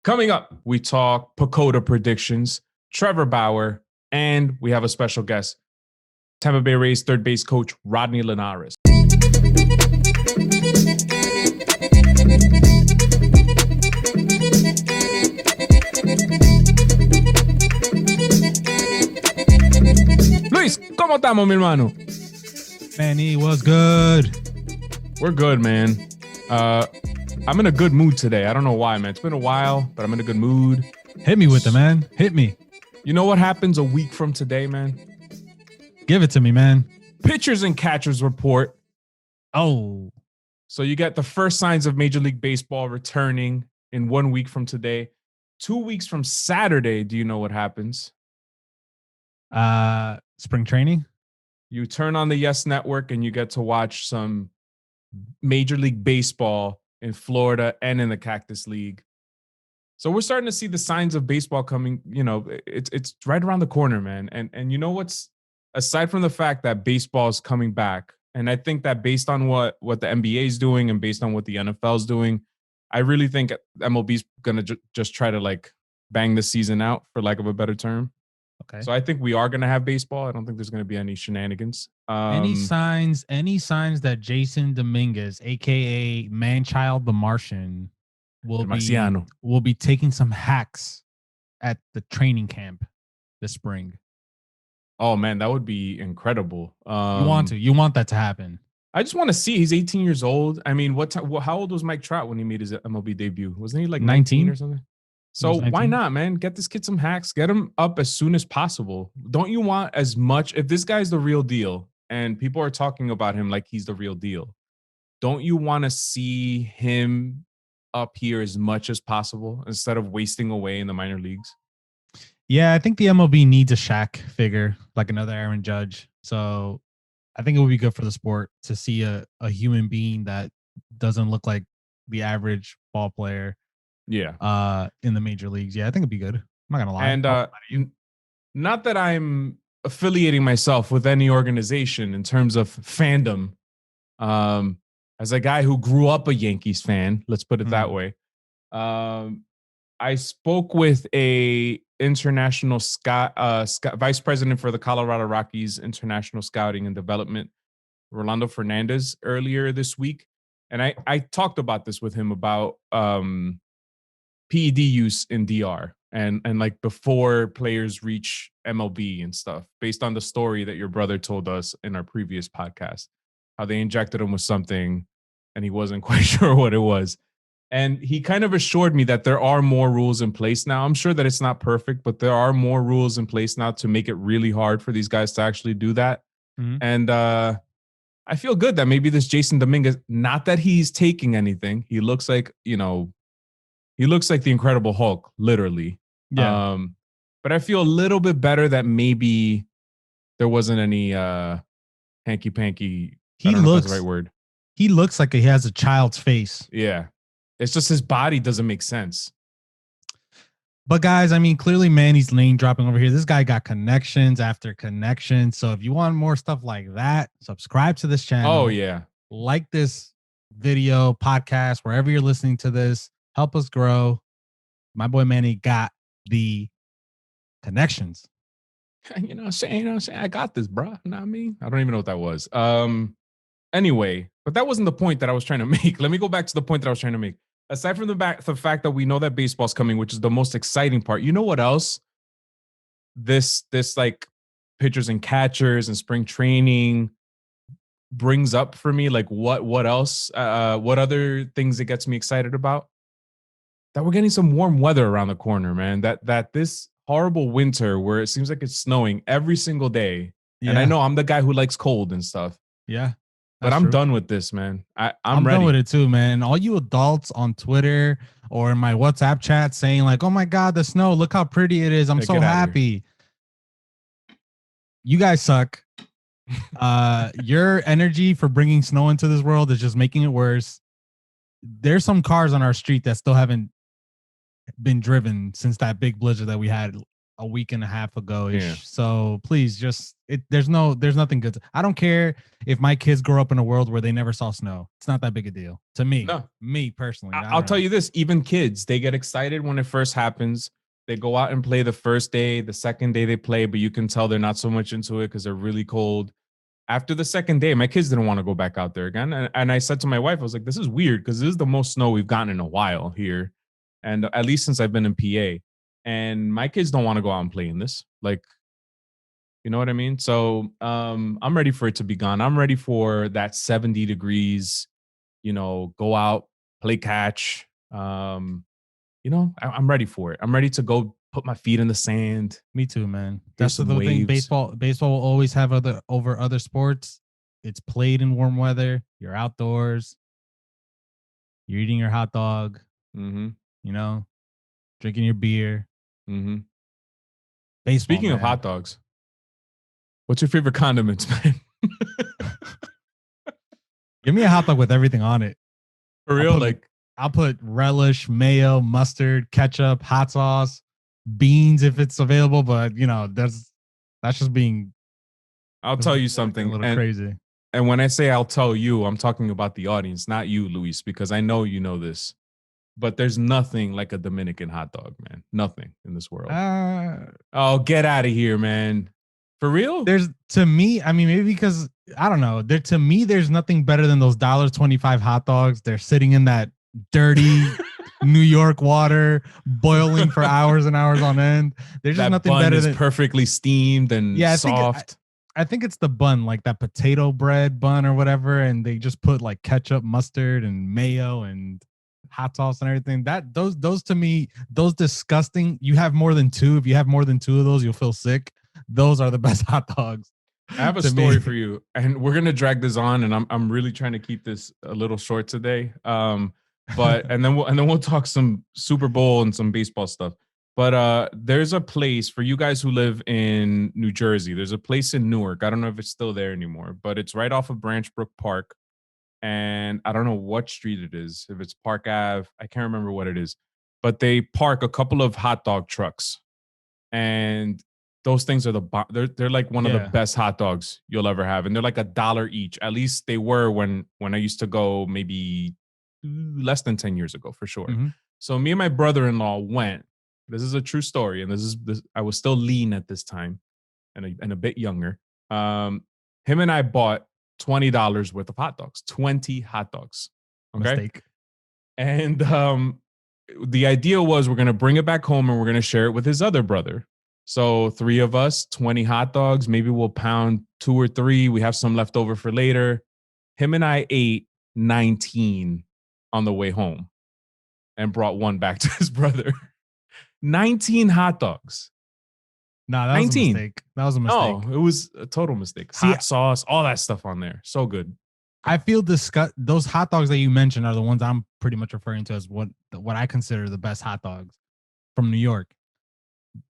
Coming up, we talk Pacoda predictions, Trevor Bauer, and we have a special guest, Tampa Bay Rays third base coach Rodney Linares. Luis, ¿cómo estamos, mi hermano? Manny, what's good? We're good, man. I'm in a good mood today. I don't know why, man. It's been a while, but I'm in a good mood. Hit me with it, man. Hit me. You know what happens a week from today, man? Give it to me, man. Pitchers and catchers report. Oh. So you get the first signs of Major League Baseball returning in 1 week from today. 2 weeks from Saturday, do you know what happens? Spring training? You turn on the Yes Network and you get to watch some Major League Baseball in Florida and in the Cactus League. So we're starting to see the signs of baseball coming. You know, it's right around the corner, man. And you know what's, aside from the fact that baseball is coming back, and I think that based on what the NBA is doing and based on what the NFL is doing, I really think MLB's going to just try to like bang the season out, for lack of a better term. Okay. So I think we are going to have baseball. I don't think there's going to be any shenanigans. Any signs that Jason Dominguez, aka Manchild the Martian, will be taking some hacks at the training camp this spring? Oh man, that would be incredible. You want that to happen. I just want to see. He's 18 years old. I mean, how old was Mike Trout when he made his MLB debut? Wasn't he like 19 or something? So why not, man? Get this kid some hacks. Get him up as soon as possible. Don't you want as much? If this guy's the real deal and people are talking about him like he's the real deal, don't you want to see him up here as much as possible instead of wasting away in the minor leagues? Yeah, I think the MLB needs a Shaq figure, like another Aaron Judge. So I think it would be good for the sport to see a human being that doesn't look like the average ball player. Yeah. In the major leagues. Yeah, I think it'd be good. I'm not gonna lie. And not that I'm affiliating myself with any organization in terms of fandom. As a guy who grew up a Yankees fan, let's put it that way. I spoke with a international vice president for the Colorado Rockies International Scouting and Development, Rolando Fernandez, earlier this week. And I talked about this with him about PED use in DR and like before players reach MLB and stuff, based on the story that your brother told us in our previous podcast, how they injected him with something and he wasn't quite sure what it was. And he kind of assured me that there are more rules in place now. I'm sure that it's not perfect, but there are more rules in place now to make it really hard for these guys to actually do that. Mm-hmm. And I feel good that maybe this Jason Dominguez, not that he's taking anything. He looks like, he looks like the Incredible Hulk, literally. Yeah. But I feel a little bit better that maybe there wasn't any hanky-panky. I don't know if that's the right word. He looks like he has a child's face. Yeah. It's just his body doesn't make sense. But guys, I mean, clearly Manny's name dropping over here. This guy got connections after connections. So if you want more stuff like that, subscribe to this channel. Oh, yeah. Like this video, podcast, wherever you're listening to this. Help us grow. My boy Manny got the connections. You know what I'm saying? I got this, bro. You know what I mean? I don't even know what that was. Anyway, but that wasn't the point that I was trying to make. Let me go back to the point that I was trying to make. Aside from the fact that we know that baseball's coming, which is the most exciting part, you know what else? This like pitchers and catchers and spring training brings up for me. Like what else? What other things it gets me excited about? That we're getting some warm weather around the corner, man. That this horrible winter where it seems like it's snowing every single day. Yeah. And I know I'm the guy who likes cold and stuff. Yeah. But I'm done with this, man. I'm ready. Done with it too, man. All you adults on Twitter or in my WhatsApp chat saying like, oh my God, the snow, look how pretty it is. I'm so happy. You guys suck. Your energy for bringing snow into this world is just making it worse. There's some cars on our street that still haven't been driven since that big blizzard that we had a week and a half ago ish. Yeah. So please, there's nothing good. I don't care if my kids grow up in a world where they never saw snow. It's not that big a deal to me. No, Me personally. I'll tell you this: even kids, they get excited when it first happens. They go out and play the first day, the second day they play, but you can tell they're not so much into it because they're really cold. After the second day, my kids didn't want to go back out there again. And I said to my wife, I was like, this is weird because this is the most snow we've gotten in a while here. And at least since I've been in PA. And my kids don't want to go out and play in this. Like, you know what I mean? So I'm ready for it to be gone. I'm ready for that 70 degrees, go out, play catch. I'm ready for it. I'm ready to go put my feet in the sand. Me too, man. That's the thing. Baseball will always have over other sports. It's played in warm weather. You're outdoors. You're eating your hot dog. Mm-hmm. Drinking your beer. Mm-hmm. Baseball. Speaking of hot dogs, what's your favorite condiments, man? Give me a hot dog with everything on it. For real? I'll put relish, mayo, mustard, ketchup, hot sauce, beans if it's available. But that's just being. I'll tell you something. A little crazy. And when I say I'll tell you, I'm talking about the audience, not you, Luis, because I know you know this. But there's nothing like a Dominican hot dog, man. Nothing in this world. Oh, get out of here, man. For real? To me, I mean, maybe because I don't know. To me, there's nothing better than those $1.25 hot dogs. They're sitting in that dirty New York water, boiling for hours and hours on end. There's just nothing better than perfectly steamed and soft. I think it's the bun, like that potato bread bun or whatever, and they just put like ketchup, mustard, and mayo and hot sauce and everything. Those to me, those disgusting. You have more than two. If you have more than two of those, you'll feel sick. Those are the best hot dogs. I have a story for you, and we're gonna drag this on, and I'm really trying to keep this a little short today. But and then we'll talk some Super Bowl and some baseball stuff. But there's a place for you guys who live in New Jersey. There's a place in Newark. I don't know if it's still there anymore, but it's right off of Branch Brook Park. And I don't know what street it is. If it's Park Ave, I can't remember what it is. But they park a couple of hot dog trucks. And those things are they're like one of the best hot dogs you'll ever have. And they're like $1 each. At least they were when I used to go maybe less than 10 years ago, for sure. Mm-hmm. So me and my brother-in-law went. This is a true story, and this I was still lean at this time, and a bit younger. Him and I bought $20 worth of hot dogs, 20 hot dogs. Okay. Mistake. And the idea was we're gonna bring it back home and we're gonna share it with his other brother. So 3 of us, 20 hot dogs. Maybe we'll pound 2 or 3. We have some left over for later. Him and I ate 19 on the way home, and brought 1 back to his brother. 19 hot dogs. No, that 19. Was a mistake. That was a mistake. No, it was a total mistake. Hot sauce, all that stuff on there. So good. I feel those hot dogs that you mentioned are the ones I'm pretty much referring to as what I consider the best hot dogs from New York.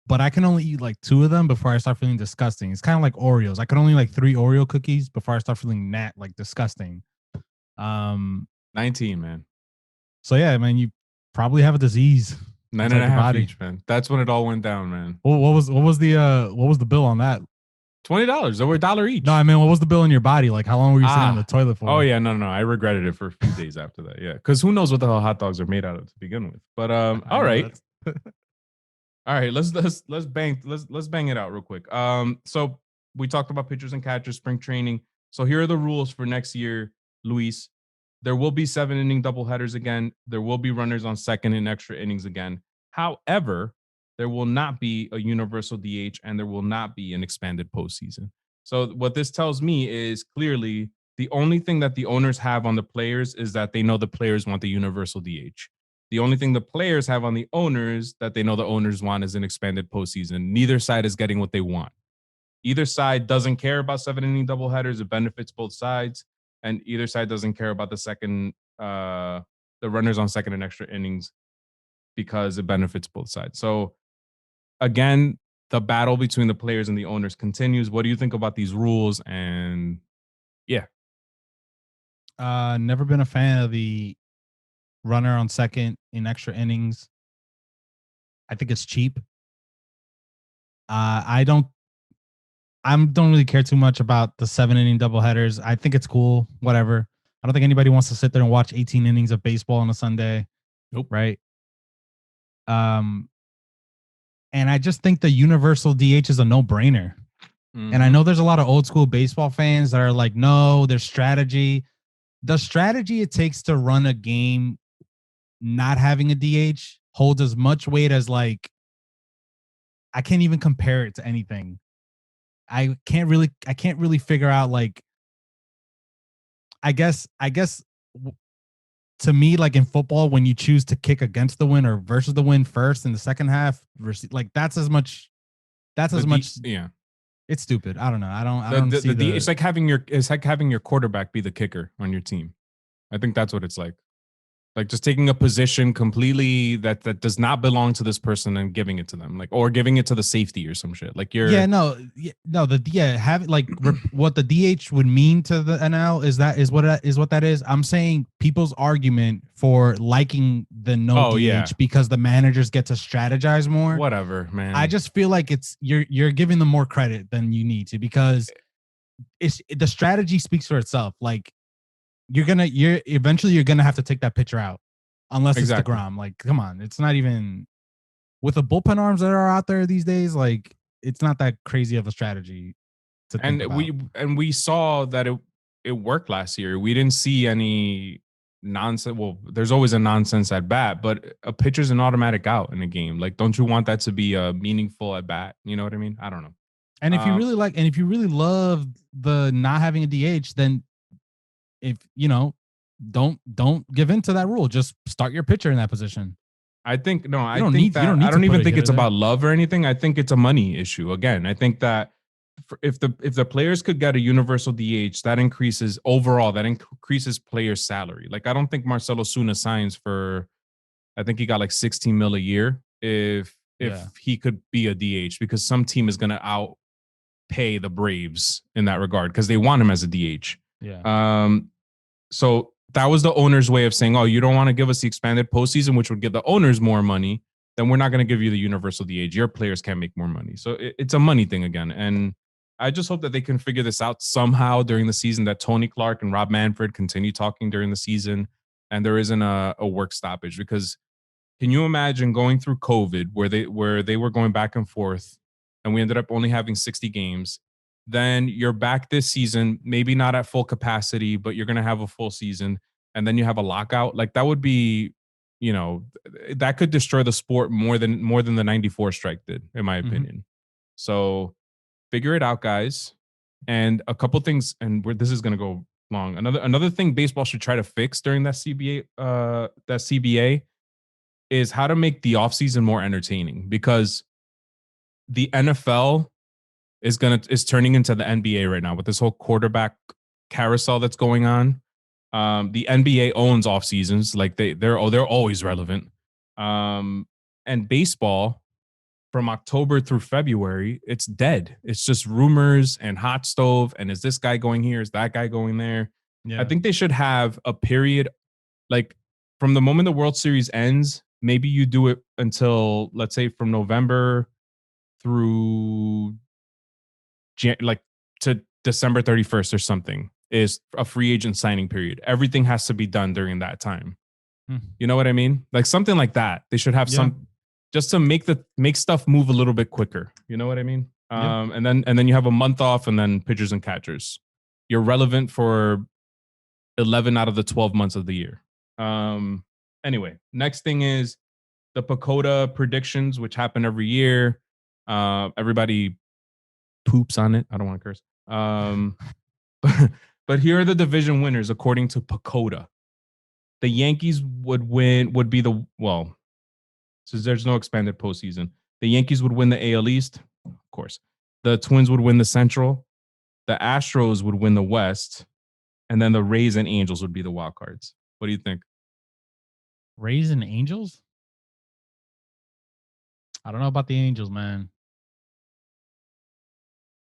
But I can only eat like 2 of them before I start feeling disgusting. It's kind of like Oreos. I can only like 3 Oreo cookies before I start feeling like disgusting. 19, man. So yeah, man, you probably have a disease. 9.5 each, man. That's when it all went down, man. Well, what was the bill on that? $20. They were $1 each. No, I mean, what was the bill in your body? Like, how long were you sitting on the toilet for? Oh yeah, no. I regretted it for a few days after that. Yeah, because who knows what the hell hot dogs are made out of to begin with. But all right, all right. Let's bang it out real quick. So we talked about pitchers and catchers, spring training. So here are the rules for next year, Luis. There will be 7-inning doubleheaders again. There will be runners on second and extra innings again. However, there will not be a universal DH, and there will not be an expanded postseason. So what this tells me is clearly the only thing that the owners have on the players is that they know the players want the universal DH. The only thing the players have on the owners that they know the owners want is an expanded postseason. Neither side is getting what they want. Either side doesn't care about 7-inning doubleheaders. It benefits both sides. And either side doesn't care about the runners on second and extra innings because it benefits both sides. So again, the battle between the players and the owners continues. What do you think about these rules? And yeah. Never been a fan of the runner on second in extra innings. I think it's cheap. I don't really care too much about the 7 inning doubleheaders. I think it's cool, whatever. I don't think anybody wants to sit there and watch 18 innings of baseball on a Sunday. Nope. Right. Um, and I just think the universal DH is a no-brainer. Mm-hmm. And I know there's a lot of old school baseball fans that are like, no, there's strategy. The strategy it takes to run a game not having a DH holds as much weight as like, I can't even compare it to anything. I can't really figure out like, I guess to me, like in football, when you choose to kick against the wind or versus the wind first in the second half, like that's as much. Yeah. It's stupid. I don't know. I don't see the. It's like having your quarterback be the kicker on your team. I think that's what it's like. Like just taking a position completely that does not belong to this person and giving it to them, like, or giving it to the safety or some shit. Like you're have like what the DH would mean to the NL is what that is. I'm saying people's argument for liking the DH because the managers get to strategize more. Whatever, man. I just feel like you're giving them more credit than you need to, because it's the strategy speaks for itself. Like you're eventually gonna have to take that pitcher out unless it's DeGrom. Like, come on, it's not even with the bullpen arms that are out there these days. Like, it's not that crazy of a strategy to think about. We saw that it worked last year. We didn't see any nonsense. Well, there's always a nonsense at bat, but a pitcher's an automatic out in a game. Like, don't you want that to be a meaningful at bat? You know what I mean? I don't know. And if you really love the not having a DH, then if don't give in to that rule. Just start your pitcher in that position. I think I don't even think it's about love or anything. I think it's a money issue. Again, I think that if the players could get a universal DH, that increases players' salary. Like I don't think Marcelo Osuna signs for, I think he got like 16 mil a year if he could be a DH, because some team is going to outpay the Braves in that regard because they want him as a DH. Yeah. So that was the owner's way of saying, oh, you don't want to give us the expanded postseason, which would give the owners more money, then we're not going to give you the universal DH. Your players can't make more money. So it's a money thing again. And I just hope that they can figure this out somehow during the season, that Tony Clark and Rob Manfred continue talking during the season and there isn't a work stoppage. Because can you imagine going through COVID where they were going back and forth and we ended up only having 60 games? Then you're back this season, maybe not at full capacity, but you're going to have a full season. And then you have a lockout. Like that would be, that could destroy the sport more than the 94 strike did, in my opinion. So figure it out, guys. And a couple things, and this is going to go long. Another thing baseball should try to fix during that CBA is how to make the offseason more entertaining, because the NFL is turning into the NBA right now with this whole quarterback carousel that's going on. The NBA owns off seasons, like they're always relevant. And baseball from October through February, it's dead. It's just rumors and hot stove. And is this guy going here? Is that guy going there? Yeah. I think they should have a period, like from the moment the World Series ends, maybe you do it until, let's say, from November through like to December 31st or something is a free agent signing period. Everything has to be done during that time. You know what I mean? Like something like that. They should have some, just to make stuff move a little bit quicker. You know what I mean? And then you have a month off, and then pitchers and catchers. You're relevant for 11 out of the 12 months of the year. Anyway, next thing is the PECOTA predictions, which happen every year. Everybody poops on it. I don't want to curse. But here are the division winners according to PECOTA. The Yankees would be since there's no expanded postseason. The Yankees would win the AL East, of course. The Twins would win the Central. The Astros would win the West. And then the Rays and Angels would be the wild cards. What do you think? Rays and Angels? I don't know about the Angels, man.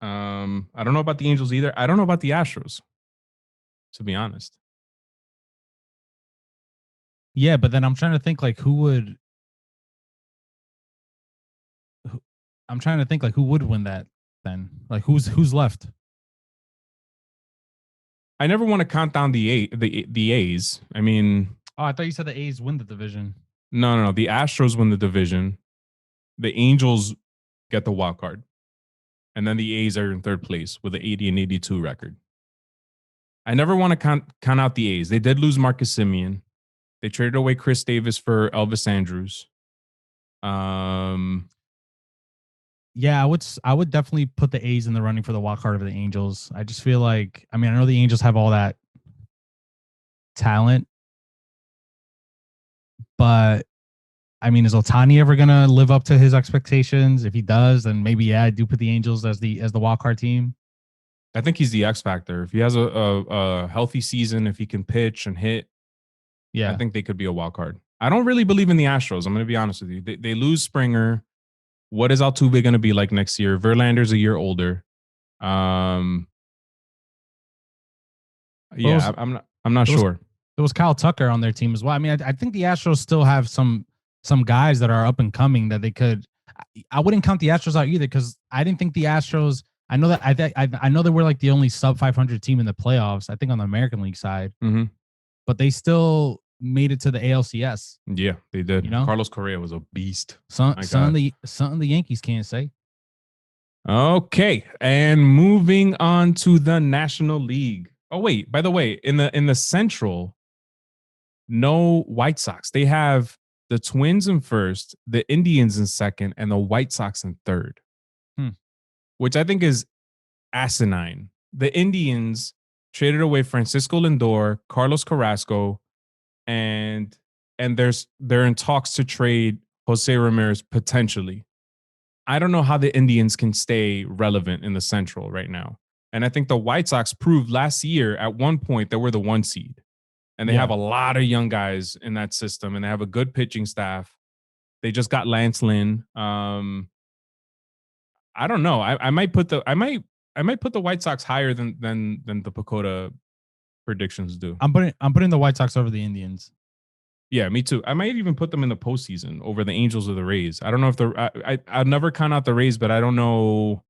I don't know about the Angels either. I don't know about the Astros, to be honest. Yeah, but then I'm trying to think like who would I'm trying to think like who would win that then. Like who's left? I never want to count down the A's. I mean, Oh, I thought you said the A's win the division. no. The Astros win the division. The Angels get the wild card, and then the A's are in third place with an 80 and 82 record. I never want to count out the A's. They did lose Marcus Semien. They traded away Chris Davis for Elvis Andrews. Yeah, I would definitely put the A's in the running for the wild card of the Angels. I just feel like, I mean, I know the Angels have all that talent, but I mean, is Ohtani ever gonna live up to his expectations? If he does, then maybe yeah, I do put the Angels as the wild card team. I think he's the X factor. If he has a healthy season, if he can pitch and hit, Yeah, I think they could be a wild card. I don't really believe in the Astros. I'm going to be honest with you. They lose Springer. What is Altuve going to be like next year? Verlander's a year older. Yeah, I'm not sure. It was Kyle Tucker on their team as well. I mean, I think the Astros still have some guys that are up and coming that they could. I wouldn't count the Astros out either because I didn't think the Astros. I know that I know they were like the only sub 500 team in the playoffs. I think on the American League side, but they still made it to the ALCS. Yeah, they did. You know, Carlos Correa was a beast. Something the Yankees can't say. Okay, and moving on to the National League. Oh wait, by the way, in the Central, no White Sox. They have the Twins in first, the Indians in second, and the White Sox in third, which I think is asinine. The Indians traded away Francisco Lindor, Carlos Carrasco, and they're in talks to trade Jose Ramirez potentially. I don't know how the Indians can stay relevant in the Central right now. And I think the White Sox proved last year at one point that we're the 1 seed. And they have a lot of young guys in that system, and they have a good pitching staff. They just got Lance Lynn. I don't know. I might put the White Sox higher than the Pacoda predictions do. I'm putting the White Sox over the Indians. Yeah, me too. I might even put them in the postseason over the Angels or the Rays. I don't know if I'll never count out the Rays, but I don't know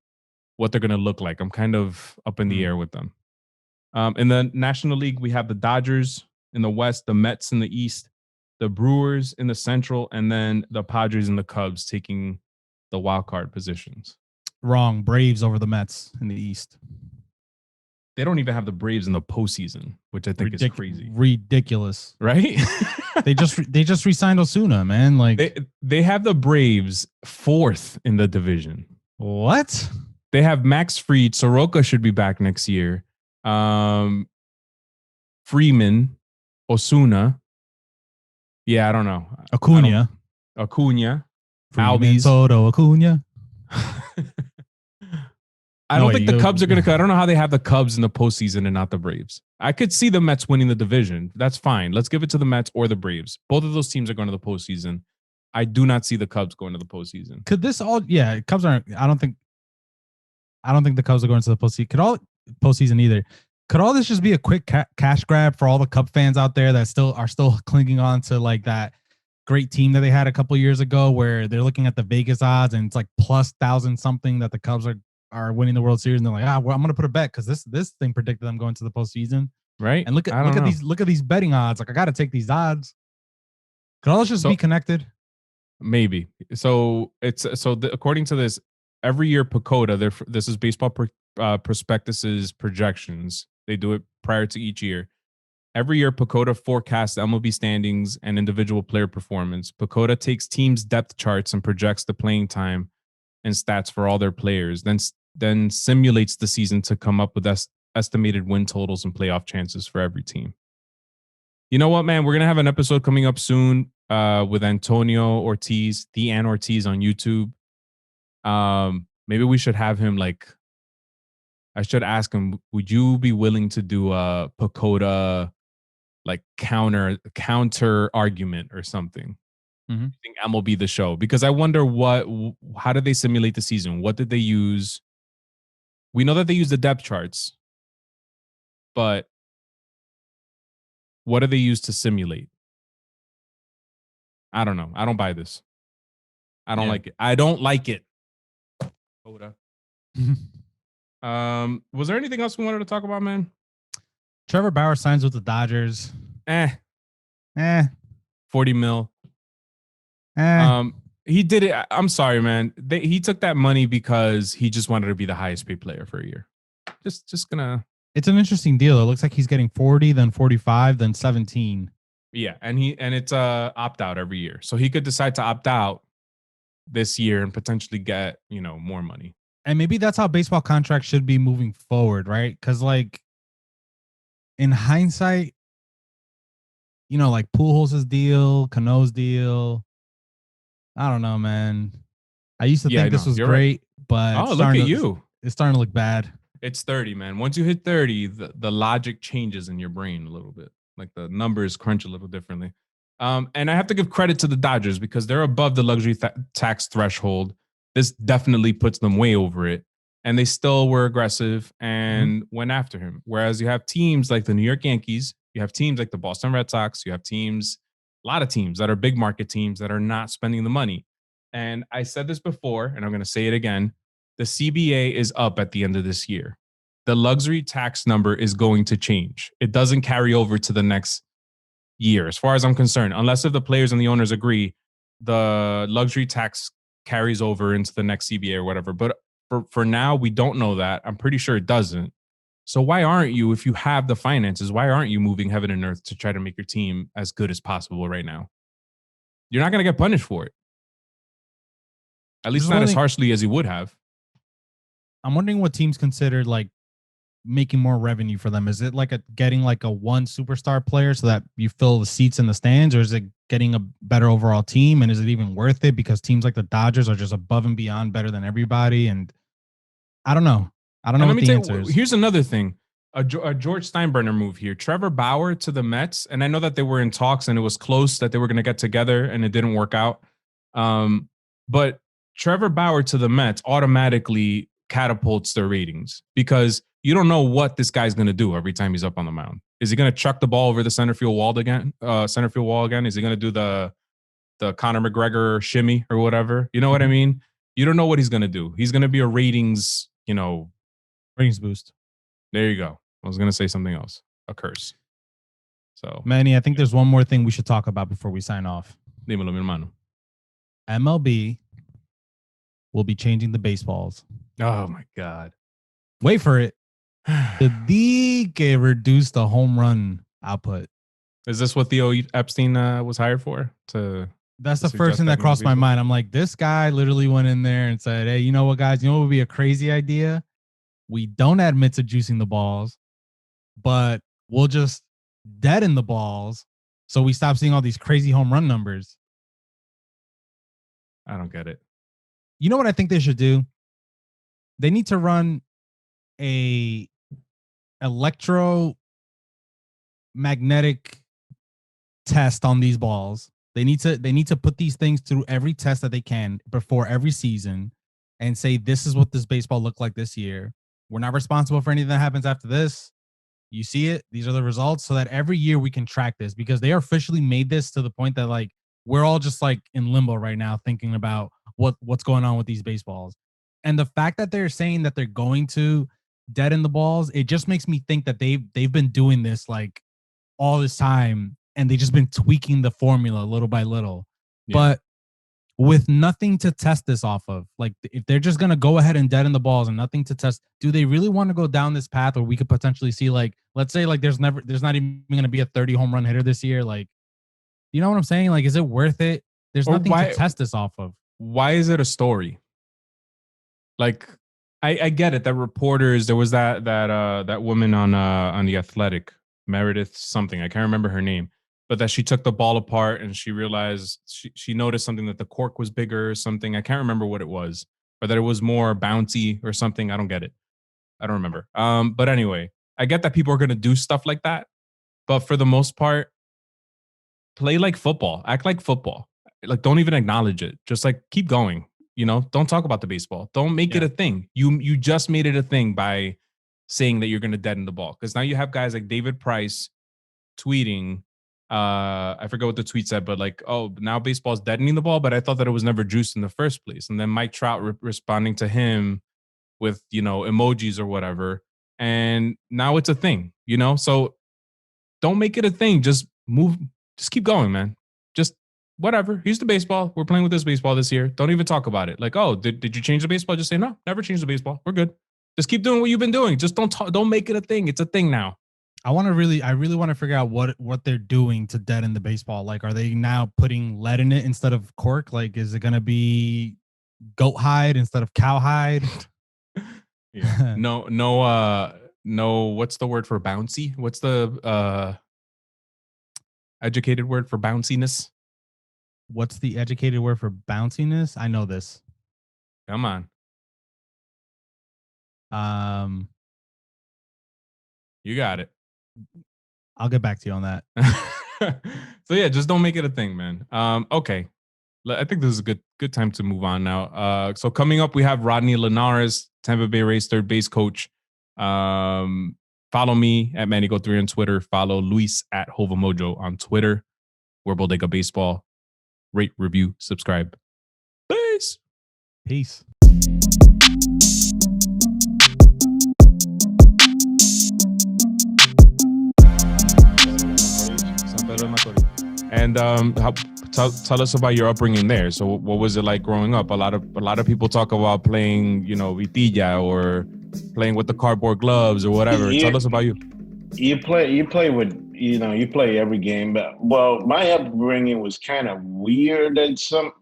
what they're going to look like. I'm kind of up in the air with them. In the National League, we have the Dodgers in the West, the Mets in the East, the Brewers in the Central, and then the Padres and the Cubs taking the wild card positions. Wrong. Braves over the Mets in the East. They don't even have the Braves in the postseason, which I think is crazy. Ridiculous. Right? they just re-signed Osuna, man. Like they have the Braves fourth in the division. What? They have Max Fried. Soroka should be back next year. Freeman, Osuna. Yeah, I don't know. Acuna. Albies. Soto, Acuna. I don't think the Cubs are going to. I don't know how they have the Cubs in the postseason and not the Braves. I could see the Mets winning the division. That's fine. Let's give it to the Mets or the Braves. Both of those teams are going to the postseason. I do not see the Cubs going to the postseason. Could this all? Yeah, Cubs aren't. I don't think the Cubs are going to the postseason either. Could all this just be a quick cash grab for all the Cub fans out there that are still clinging on to like that great team that they had a couple years ago, where they're looking at the Vegas odds and it's like plus 1,000 something that the Cubs are winning the World Series, and they're like, well, I'm going to put a bet because this thing predicted them going to the postseason, right? And look at these betting odds. Like, I got to take these odds. Could all this just be connected? Maybe. So according to this, every year Pacoda, this is Baseball Prospectus's projections. They do it prior to each year. Every year, Pacoda forecasts MLB standings and individual player performance. Pacoda takes teams' depth charts and projects the playing time and stats for all their players, then simulates the season to come up with estimated win totals and playoff chances for every team. You know what, man? We're going to have an episode coming up soon with Antonio Ortiz, Dean Ortiz on YouTube. Maybe we should have him I should ask him, would you be willing to do a Pacoda counter argument or something? I think MLB the show, because I wonder how did they simulate the season? What did they use? We know that they use the depth charts, but what do they use to simulate? I don't know. I don't buy this. I don't like it. I don't like it. Was there anything else we wanted to talk about, man? Trevor Bauer signs with the Dodgers. 40 mil. He did it. I'm sorry, man. He took that money because he just wanted to be the highest paid player for a year. Just gonna. It's an interesting deal. It looks like he's getting 40, then 45, then 17. Yeah, and it's opt out every year, so he could decide to opt out this year and potentially get more money. And maybe that's how baseball contracts should be moving forward, right? Because like in hindsight, like Pujols' deal, Cano's deal. I don't know, man. I used to think this was great, but look at you. It's starting to look bad. It's 30, man. Once you hit 30, the logic changes in your brain a little bit. Like the numbers crunch a little differently. And I have to give credit to the Dodgers because they're above the luxury tax threshold. This definitely puts them way over it. And they still were aggressive and went after him. Whereas you have teams like the New York Yankees, you have teams like the Boston Red Sox, you have a lot of teams that are big market teams that are not spending the money. And I said this before, and I'm going to say it again. The CBA is up at the end of this year. The luxury tax number is going to change. It doesn't carry over to the next year, as far as I'm concerned, unless if the players and the owners agree, the luxury tax carries over into the next CBA or whatever. But for now, we don't know that. I'm pretty sure it doesn't. So why aren't you, if you have the finances, why aren't you moving heaven and earth to try to make your team as good as possible right now? You're not going to get punished for it. At least not as harshly as you would have. I'm wondering what teams consider like making more revenue for them. Is it like getting like a one superstar player so that you fill the seats in the stands, or is it getting a better overall team? And is it even worth it because teams like the Dodgers are just above and beyond better than everybody? And I don't know. I don't know what the answer is. Here's another thing. A George Steinbrenner move here. Trevor Bauer to the Mets. And I know that they were in talks and it was close that they were going to get together and it didn't work out. But Trevor Bauer to the Mets automatically catapults their ratings because you don't know what this guy's going to do every time he's up on the mound. Is he going to chuck the ball over the center field wall again? Is he going to do the Conor McGregor shimmy or whatever? You know what I mean? You don't know what he's going to do. He's going to be a ratings boost. There you go. I was going to say something else. A curse. So, Manny, I think there's one more thing we should talk about before we sign off. Dímelo, mi hermano. MLB will be changing the baseballs. Oh, my God. Wait for it. The DK reduced the home run output. Is this what Theo Epstein was hired for? That's the first thing that crossed my mind. I'm like, this guy literally went in there and said, hey, you know what, guys? You know what would be a crazy idea? We don't admit to juicing the balls, but we'll just deaden the balls so we stop seeing all these crazy home run numbers. I don't get it. You know what I think they should do? They need to run a electromagnetic test on these balls. They need to put these things through every test that they can before every season and say, this is what this baseball looked like this year. We're not responsible for anything that happens after this. You see it. These are the results, so that every year we can track this, because they officially made this to the point that like we're all just like in limbo right now thinking about what's going on with these baseballs. And the fact that they're saying that they're going to deaden the balls, it just makes me think that they've been doing this like all this time, and they just been tweaking the formula little by little. Yeah. But with nothing to test this off of, like if they're just going to go ahead and deaden the balls and nothing to test, do they really want to go down this path where we could potentially see, like, let's say like there's not even going to be a 30 home run hitter this year? Like, you know what I'm saying? Like, is it worth it? There's nothing to test this off of. Why is it a story? Like, I get it that reporters, there was that woman on The Athletic, Meredith something, I can't remember her name, but that she took the ball apart and she realized she noticed something, that the cork was bigger or something. I can't remember what it was, or that it was more bouncy or something. I don't get it. I don't remember. But anyway, I get that people are going to do stuff like that, but for the most part, play like football, act like football. Like, don't even acknowledge it. Just like keep going. You know, don't talk about the baseball. Don't make it a thing. You just made it a thing by saying that you're going to deaden the ball. Because now you have guys like David Price tweeting I forget what the tweet said, but like, oh, now baseball's deadening the ball, but I thought that it was never juiced in the first place. And then Mike Trout responding to him with, emojis or whatever. And now it's a thing, So don't make it a thing. Just keep going, man. Just whatever. Here's the baseball. We're playing with this baseball this year. Don't even talk about it. Like, oh, did you change the baseball? Just say, no, never change the baseball. We're good. Just keep doing what you've been doing. Just don't make it a thing. It's a thing now. I really want to figure out what they're doing to deaden the baseball. Like, are they now putting lead in it instead of cork? Like, is it going to be goat hide instead of cow hide? Yeah. No. What's the word for bouncy? What's the educated word for bounciness? What's the educated word for bounciness? I know this. Come on. You got it. I'll get back to you on that. So yeah, just don't make it a thing, man. Okay. I think this is a good time to move on now. So coming up, we have Rodney Linares, Tampa Bay Rays third base coach. Follow me at Manigo3 on Twitter. Follow Luis at Hovamojo on Twitter. We're Bodega Baseball. Rate, review, subscribe. Peace. Peace. And tell us about your upbringing there. So what was it like growing up? A lot of people talk about playing, vitilla or playing with the cardboard gloves or whatever. Tell us about you. You play with, you play every game. But, well, my upbringing was kind of weird and so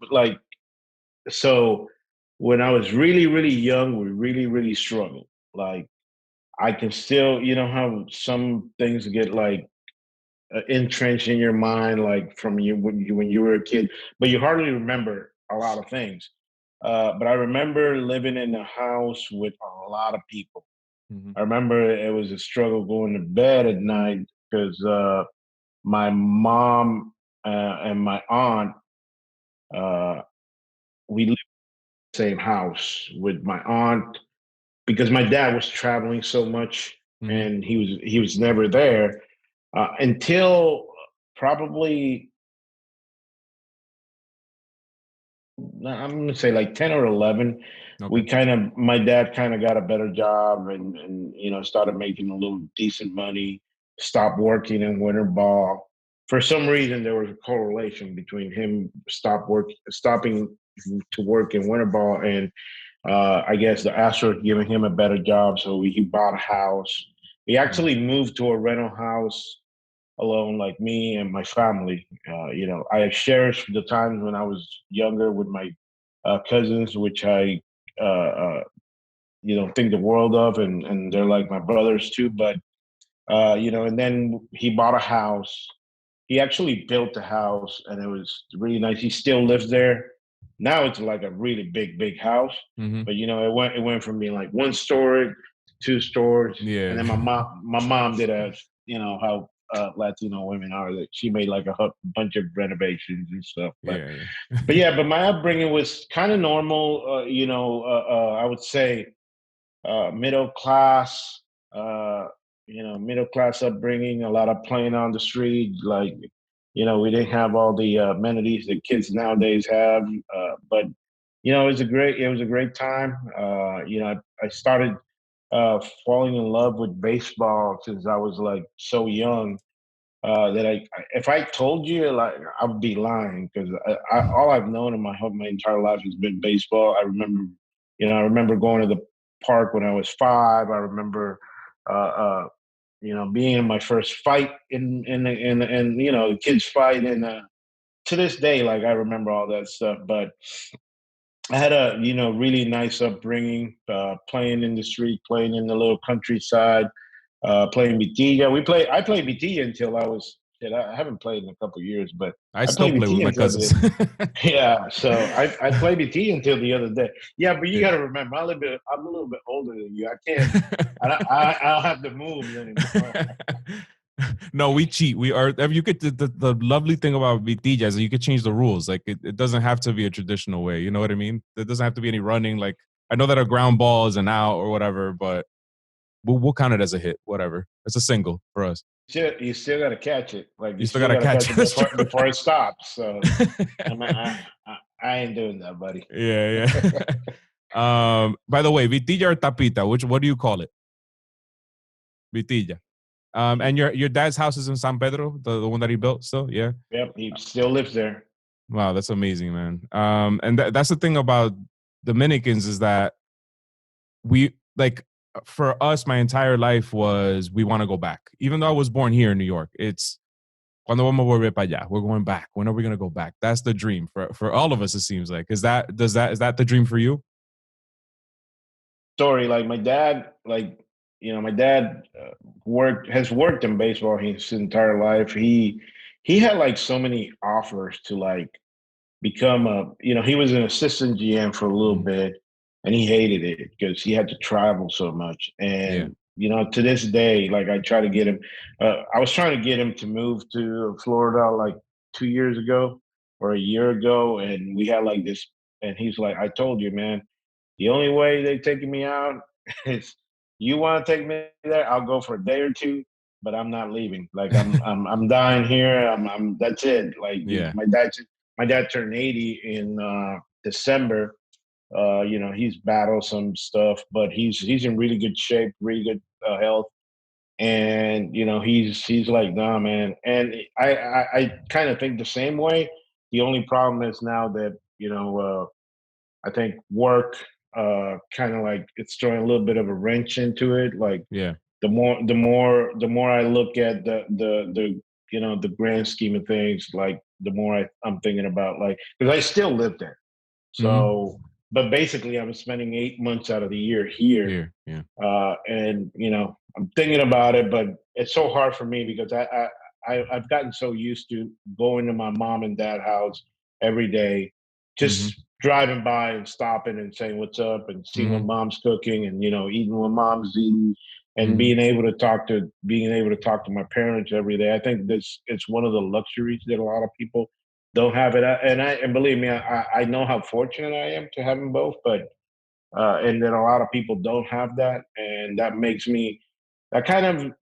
when I was really, really young, we really, really struggled. Like, I can still, how some things get like entrenched in your mind, like from when you were a kid, but you hardly remember a lot of things. But I remember living in a house with a lot of people. Mm-hmm. I remember it was a struggle going to bed at night because my mom and my aunt, we lived in the same house with my aunt because my dad was traveling so much, mm-hmm. and he was never there until probably, I'm going to say like 10 or 11. Okay. My dad kind of got a better job and started making a little decent money, stopped working in winter ball. For some reason, there was a correlation between him stopping to work in winter ball and I guess the Astros giving him a better job. So he bought a house. He actually moved to a rental house alone, like me and my family. I cherished the times when I was younger with my cousins, which I, think the world of, and they're like my brothers too. But and then he bought a house. He actually built a house, and it was really nice. He still lives there. Now it's like a really big house. Mm-hmm. But it went from being like one story to two stories. Yeah. And then my mom did how Latino women are, that she made like a bunch of renovations and stuff. But but my upbringing was kind of normal. I would say middle class. Middle class upbringing. A lot of playing on the street. Like, we didn't have all the amenities that kids nowadays have. But it was a great time. I started falling in love with baseball since I was like so young. That if I told you, like, I would be lying, because all I've known in my entire life has been baseball. I remember going to the park when I was 5. I remember, being in my first fight in the kids fight, and to this day, like, I remember all that stuff. But I had a really nice upbringing, playing in the street, playing in the little countryside. Playing vitilla. I played vitilla until I was shit. I haven't played in a couple of years, but I still play with my cousins. Yeah, so I played vitilla until the other day. Yeah, but you got to remember, I'm a little bit older than you. I can't. I don't have the moves anymore. No, we cheat. We are. You could. The lovely thing about vitilla is that you could change the rules. Like, it doesn't have to be a traditional way. You know what I mean? There doesn't have to be any running. Like, I know that a ground ball is an out or whatever, but we'll count it as a hit, whatever. It's a single for us. You still got to catch it. Like you still got to catch it before it stops. So I ain't doing that, buddy. Yeah. By the way, vitilla or tapita? What do you call it? Vitilla. And your dad's house is in San Pedro, the one that he built still? Yeah. Yep, he still lives there. Wow, that's amazing, man. And that's the thing about Dominicans is that for us, my entire life was we want to go back. Even though I was born here in New York, it's cuando vamos a volver para allá? We're going back. When are we going to go back? That's the dream for all of us, it seems like. Is that the dream for you? Story, like my dad, has worked in baseball his entire life. He had like so many offers to like become he was an assistant GM for a little bit, and he hated it because he had to travel so much. And to this day, like I try to get him. I was trying to get him to move to Florida like 2 years ago or a year ago, and we had like this. And he's like, "I told you, man. The only way they're taking me out is you want to take me there. I'll go for a day or two, but I'm not leaving. Like I'm dying here. I'm that's it. Like my dad turned 80 in December. He's battled some stuff, but he's in really good shape, really good health. And he's like, nah, man. And I kind of think the same way. The only problem is now that I think work kind of like it's throwing a little bit of a wrench into it. Like the more I look at the grand scheme of things, like the more I'm thinking about like because I still live there. So but basically I'm spending 8 months out of the year here. And I'm thinking about it, but it's so hard for me because I've gotten so used to going to my mom and dad house every day, just driving by and stopping and saying what's up and seeing what mom's cooking and eating what mom's eating and being able to talk to my parents every day. I think it's one of the luxuries that a lot of people don't have it. And believe me, I know how fortunate I am to have them both, but and that a lot of people don't have that, and that makes me. That kind of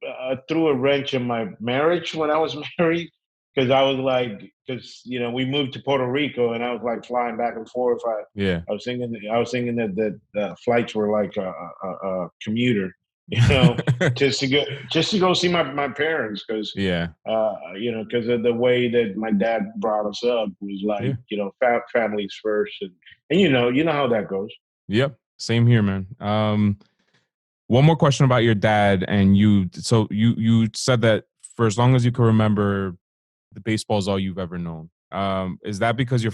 threw a wrench in my marriage when I was married because I was like, we moved to Puerto Rico and I was like flying back and forth. I was thinking that the flights were like a commuter, just to go see my parents because because of the way that my dad brought us up was like families first and you know how that goes. Yep, same here, man. One more question about your dad and you. So you said that for as long as you can remember, the baseball is all you've ever known. Is that because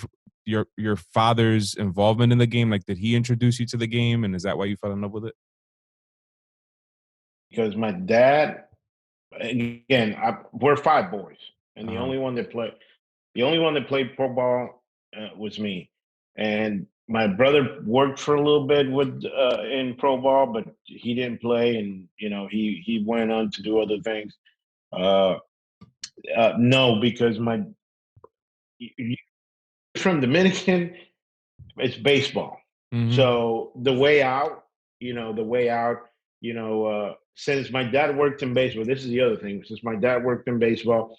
your father's involvement in the game? Like, did he introduce you to the game, and is that why you fell in love with it? Because my dad, again, we're 5 boys, and the only one that played pro ball was me. And my brother worked for a little bit in pro ball, but he didn't play, and he went on to do other things. No, because from Dominican, it's baseball. So the way out, since my dad worked in baseball, this is the other thing. Since my dad worked in baseball,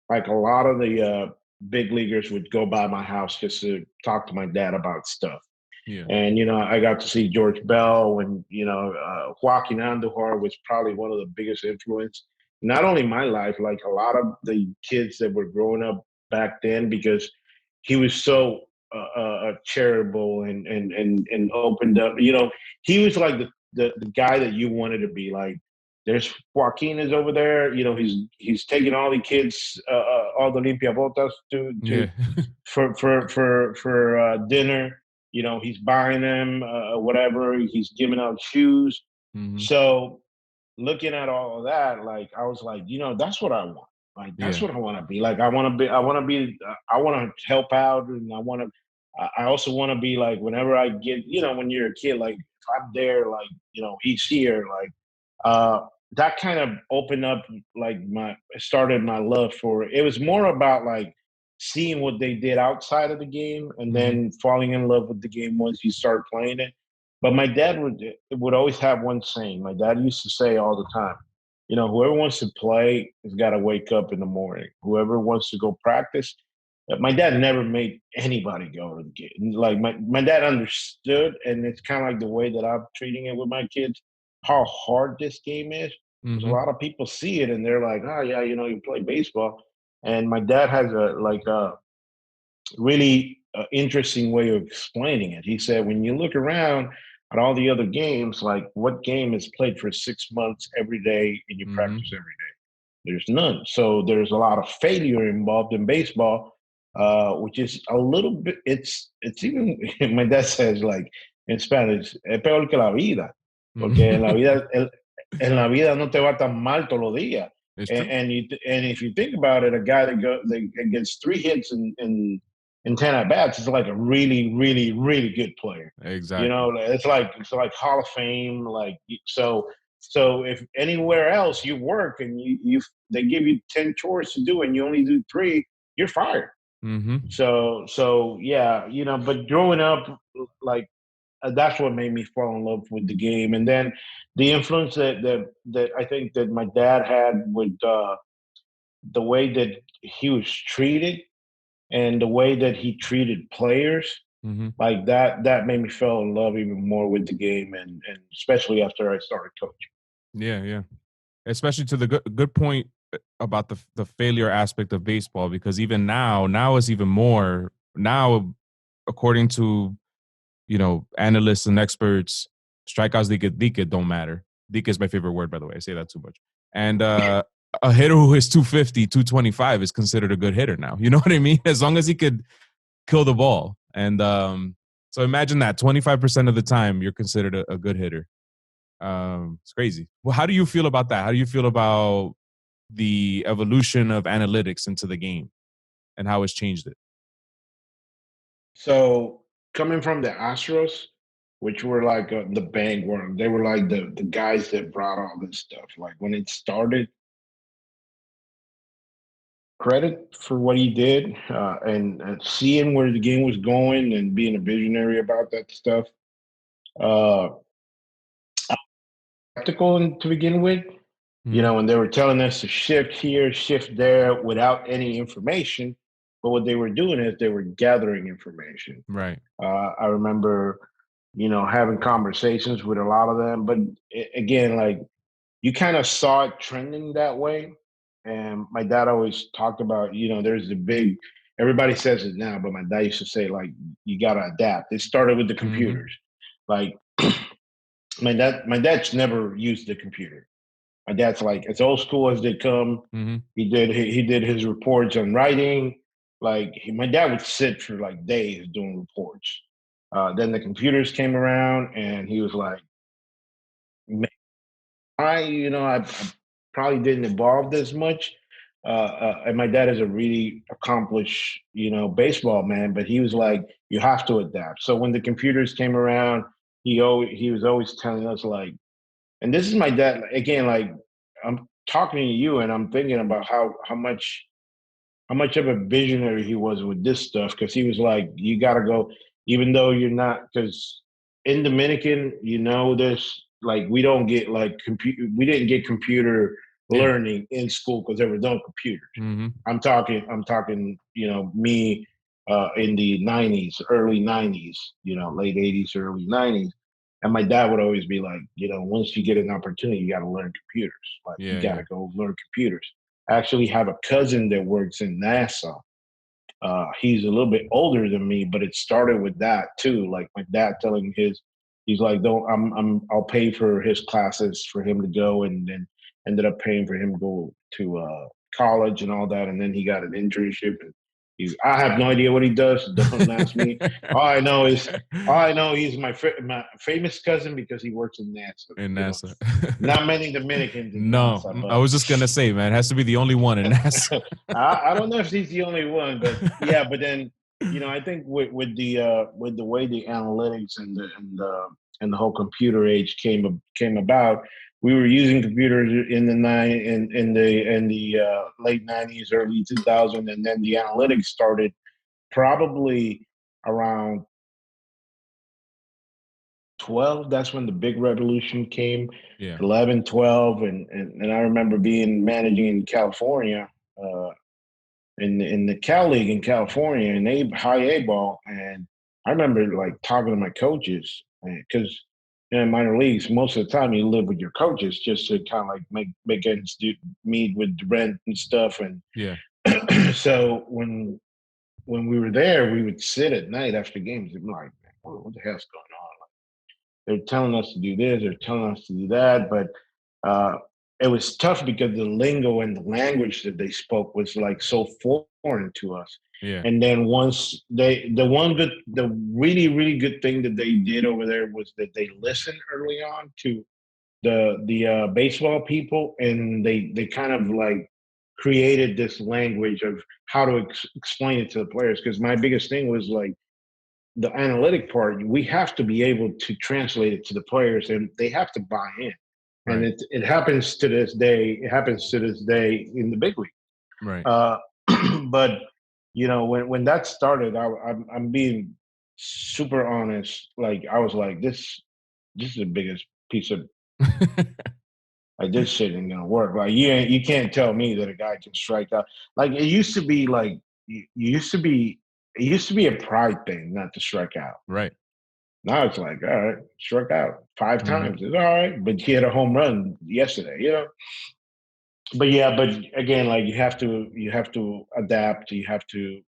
like a lot of the big leaguers would go by my house just to talk to my dad about stuff. And I got to see George Bell, and Joaquin Andujar was probably one of the biggest influence, not only my life, like a lot of the kids that were growing up back then, because he was so charitable and opened up. He was like the guy that you wanted to be like. There's Joaquin is over there. He's taking all the kids, all the Olympia Botas for dinner. He's buying them whatever. He's giving out shoes. So looking at all of that, like I was like, that's what I want. Like that's what I want to be. Like I want to help out, and I also want to be like whenever I get, when you're a kid, like if I'm there, like he's here, like that kind of opened up like started my love for it. It was more about like seeing what they did outside of the game and then falling in love with the game once you start playing it. But my dad would always have one saying. My dad used to say all the time, whoever wants to play has got to wake up in the morning. Whoever wants to go practice. My dad never made anybody go to the game. Like my dad understood, and it's kind of like the way that I'm treating it with my kids, how hard this game is. Because a lot of people see it and they're like, oh yeah, you play baseball. And my dad has a really interesting way of explaining it. He said, when you look around at all the other games, like what game is played for 6 months every day and you practice every day? There's none. So there's a lot of failure involved in baseball, which is a little bit. It's even my dad says like in Spanish, es peor que la vida, porque en la vida no te va tan mal todos los días. And if you think about it, a guy that gets 3 hits in 10 at bats is like a really, really, really good player. Exactly. It's like Hall of Fame. Like so if anywhere else you work and they give you 10 chores to do and you only do 3, you're fired. So yeah, but growing up, like that's what made me fall in love with the game. And then the influence that I think that my dad had with the way that he was treated and the way that he treated players, like that made me fall in love even more with the game, and especially after I started coaching. Yeah. Especially to the good point about the failure aspect of baseball, because even now it's even more. Now, according to analysts and experts, strikeouts dike don't matter. Dike is my favorite word, by the way. I say that too much. And a hitter who hits 250, 225 is considered a good hitter now. You know what I mean? As long as he could kill the ball. And so imagine that 25% of the time you're considered a good hitter. It's crazy. Well, how do you feel about that? How do you feel about the evolution of analytics into the game and how it's changed it? So coming from the Astros, which were like the Bangworm, they were like the guys that brought all this stuff. Like when it started, credit for what he did, and seeing where the game was going and being a visionary about that stuff. Skeptical to begin with, when they were telling us to shift here, shift there without any information. But what they were doing is they were gathering information. Right. I remember, having conversations with a lot of them. But again, like you kind of saw it trending that way. And my dad always talked about, there's the big, everybody says it now, but my dad used to say, like, you got to adapt. It started with the computers. Like, my dad's never used the computer. My dad's like as old school as they come. He did his reports on writing. Like my dad would sit for like days doing reports. Then the computers came around, and he was like, I probably didn't evolve this much. And my dad is a really accomplished, baseball man, but he was like, you have to adapt. So when the computers came around, he was always telling us like, and this is my dad again, like I'm talking to you and I'm thinking about how much of a visionary he was with this stuff. Cause he was like, you gotta go, even though you're not, because in Dominican, this, like we don't get like we didn't get computer learning in school because there were no computers. I'm talking, me in the 90s, early 90s, late 80s, early 90s. And my dad would always be like, once you get an opportunity, you got to learn computers. Like you got to go learn computers. I actually have a cousin that works in NASA. He's a little bit older than me, but it started with that too. Like my dad telling he's like, I'll pay for his classes for him to go, and then ended up paying for him to go to college and all that. And then he got an internship. And I have no idea what he does. Don't ask me. All I know he's my famous cousin because he works in NASA. In NASA. Not many Dominicans in no, NASA. But I was just gonna say, man, it has to be the only one in NASA. I don't know if he's the only one, but yeah. But then I think with the way the analytics and the whole computer age came about, we were using computers in the late 90s, early 2000s, and then the analytics started probably around 12. That's when the big revolution came. Yeah. 11, 12, and I remember managing in California, in the Cal League in California, in high A ball, and I remember like talking to my coaches because in minor leagues, most of the time you live with your coaches just to kind of like make ends meet with the rent and stuff, and yeah. So when we were there, we would sit at night after games and be like, what the hell's going on? Like, they're telling us to do this, they're telling us to do that, but it was tough because the lingo and the language that they spoke was like so foreign to us. Yeah. And then once the really, really good thing that they did over there was that they listened early on to the baseball people, and they kind of like created this language of how to explain it to the players. Because my biggest thing was like the analytic part, we have to be able to translate it to the players, and they have to buy in. Right. And it happens to this day. It happens to this day in the big league. Right. But you know, when that started, I'm being super honest. Like I was like, this is the biggest piece of like this shit ain't gonna work. Like you can't tell me that a guy can strike out. Like it used to be like it used to be a pride thing not to strike out. Right. Now it's like, all right, struck out 5 times. It's all right, but he had a home run yesterday, you know. But yeah, but again, like you have to adapt. You have to,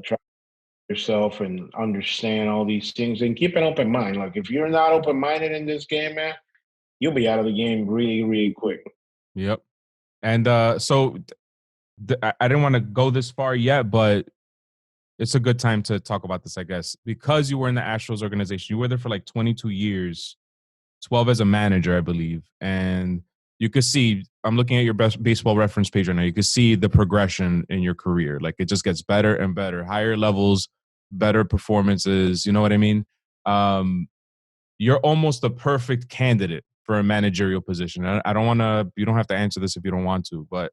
try yourself and understand all these things and keep an open mind. Like if you're not open minded in this game, man, you'll be out of the game really, really quick. Yep. And so I didn't want to go this far yet, but it's a good time to talk about this, I guess, because you were in the Astros organization. You were there for like 22 years, 12 as a manager, I believe. And you could see, I'm looking at your best baseball reference page right now. You could see the progression in your career. Like it just gets better and better, higher levels, better performances. You know what I mean? You're almost the perfect candidate for a managerial position. I don't want to, you don't have to answer this if you don't want to, but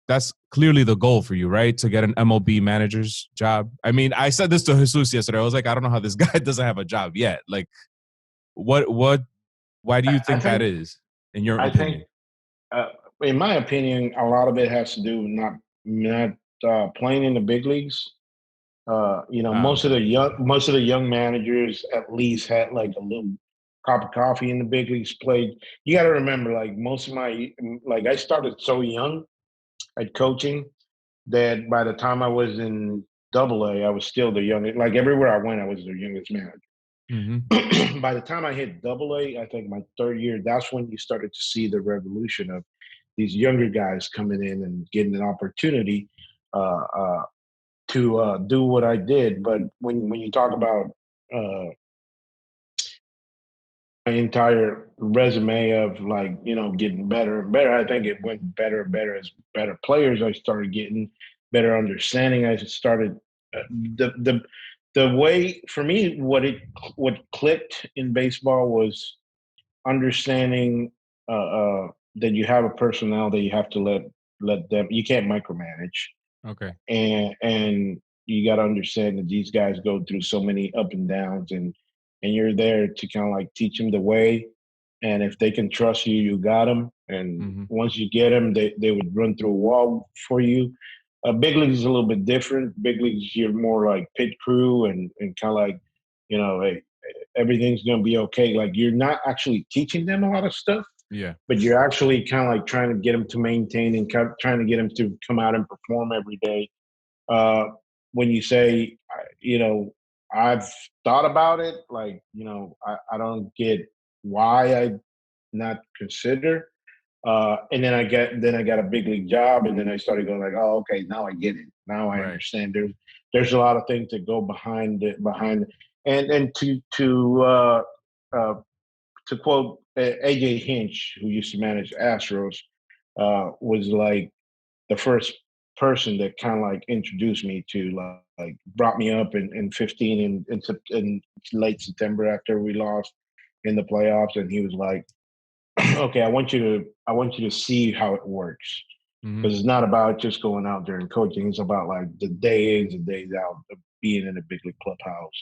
that's clearly the goal for you, right? To get an MLB manager's job. I mean, I said this to Jesus yesterday. I was like, I don't know how this guy doesn't have a job yet. Like, why do you think that is, in your opinion? In my opinion, a lot of it has to do with not playing in the big leagues. Most of the young managers at least had like a little cup of coffee in the big leagues. Played. You got to remember, like I started so young at coaching that by the time I was in AA, I was still the youngest. Like everywhere I went, I was the youngest manager. Mm-hmm. By the time I hit AA, I think my third year, that's when you started to see the revolution of these younger guys coming in and getting an opportunity to do what I did. But when you talk about my entire resume of like, getting better and better, I think it went better and better as better players. I started getting better understanding. I started the way for me, what clicked in baseball was understanding that you have a personnel that you have to let them. You can't micromanage. Okay. And you got to understand that these guys go through so many up and downs, and you're there to kind of like teach them the way. And if they can trust you, you got them. And once you get them, they would run through a wall for you. Big leagues is a little bit different. Big leagues, you're more like pit crew and kind of like, hey, everything's going to be okay. Like you're not actually teaching them a lot of stuff. Yeah. But you're actually kind of like trying to get them to maintain and trying to get them to come out and perform every day. When you say, I've thought about it, like, I don't get why I not consider. And then I got a big league job, and then I started going like, oh, okay, now I get it. Now I understand. There's a lot of things that go behind it, and to quote AJ Hinch, who used to manage Astros, was like the first person that kind of like introduced me to like brought me up in 15 in late September after we lost in the playoffs, and he was like, okay, I want you to see how it works, because it's not about just going out there and coaching. It's about like the days and days out of being in a big league clubhouse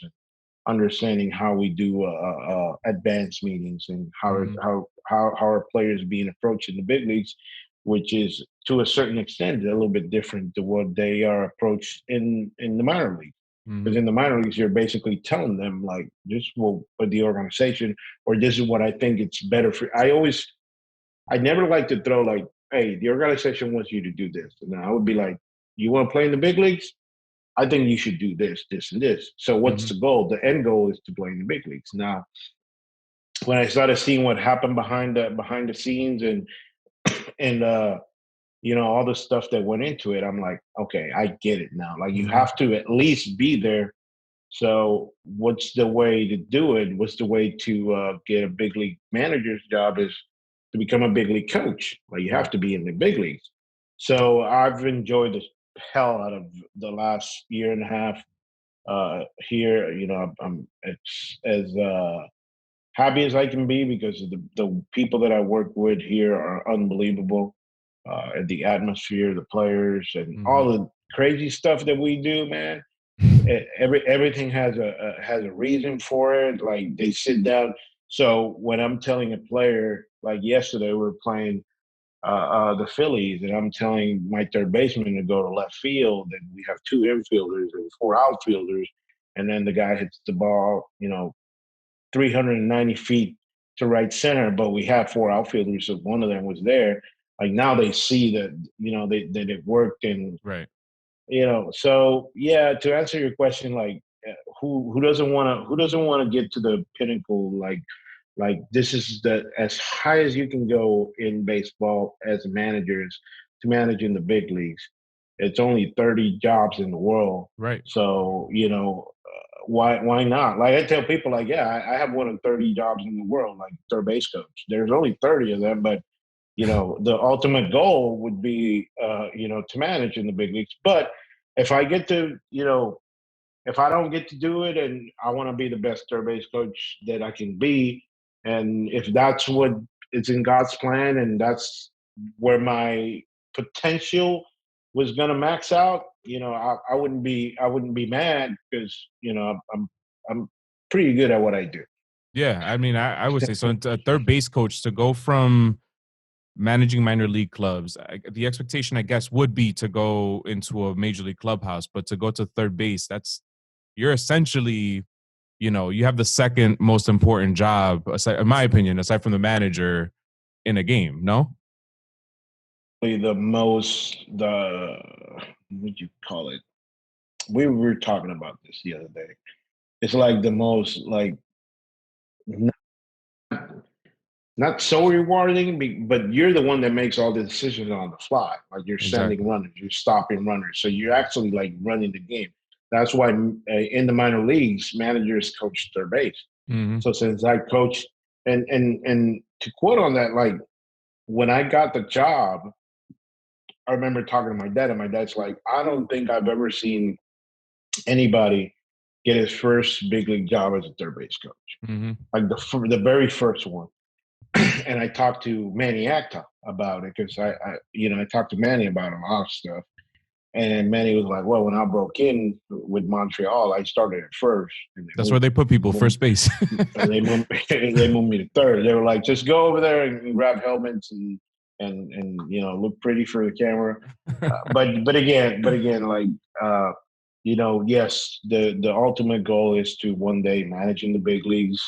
understanding how we do advanced meetings and how our players being approached in the big leagues, which is to a certain extent a little bit different to what they are approached in the minor league. Because in the minor leagues, you're basically telling them like, this will put the organization, or this is what I think it's better for. I never like to throw like, hey, the organization wants you to do this. And I would be like, you want to play in the big leagues? I think you should do this, this, and this. So what's the goal? The end goal is to play in the big leagues. Now, when I started seeing what happened behind the scenes and all the stuff that went into it, I'm like, okay, I get it now. Like you have to at least be there. So what's the way to do it? What's the way to get a big league manager's job is to become a big league coach. Like you have to be in the big leagues. So I've enjoyed the hell out of the last year and a half here. I'm as happy as I can be because the people that I work with here are unbelievable. And the atmosphere, the players, and all the crazy stuff that we do, man. Everything has a reason for it. Like they sit down. So when I'm telling a player, like yesterday, we were playing the Phillies, and I'm telling my third baseman to go to left field, and we have 2 infielders and 4 outfielders, and then the guy hits the ball, 390 feet to right center, but we have 4 outfielders, so one of them was there. Like now they see that, that it worked, and right. So yeah, to answer your question, like who doesn't want to get to the pinnacle, like this is as high as you can go in baseball as managers to manage in the big leagues. It's only 30 jobs in the world. Right. So, why not? Like I tell people like, yeah, I have one of 30 jobs in the world, like third base coach. There's only 30 of them, but the ultimate goal would be, to manage in the big leagues. But if I get to, if I don't get to do it and I want to be the best third base coach that I can be, and if that's what is in God's plan and that's where my potential was going to max out, I wouldn't be mad because, I'm pretty good at what I do. Yeah. I mean, I would say so. A third base coach to go from managing minor league clubs, the expectation, I guess, would be to go into a major league clubhouse, but to go to third base, you're essentially, you have the second most important job, aside, in my opinion, aside from the manager in a game. No? What would you call it? We were talking about this the other day. It's like the most like not so rewarding, but you're the one that makes all the decisions on the fly. Like you're sending runners, you're stopping runners, so you're actually like running the game. That's why in the minor leagues, managers coach third base. So since I coached, and to quote on that, like when I got the job, I remember talking to my dad, and my dad's like, I don't think I've ever seen anybody get his first big league job as a third base coach, like the very first one. And I talked to Manny about it because I talked to Manny about a lot of stuff. And Manny was like, well, when I broke in with Montreal, I started at first. That's where they put people, first base. And they moved me to third. They were like, just go over there and grab helmets and look pretty for the camera. But again, like, yes, the ultimate goal is to one day manage in the big leagues,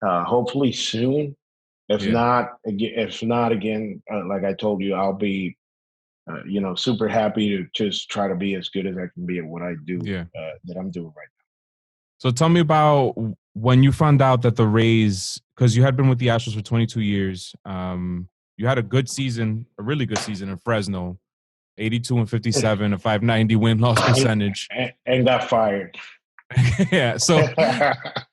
hopefully soon. If not, again, like I told you, I'll be, super happy to just try to be as good as I can be at what I do that I'm doing right now. So tell me about when you found out that the Rays, because you had been with the Astros for 22 years, you had a good season, a really good season in Fresno, 82-57, a 590 win-loss percentage. And got fired. Yeah. So,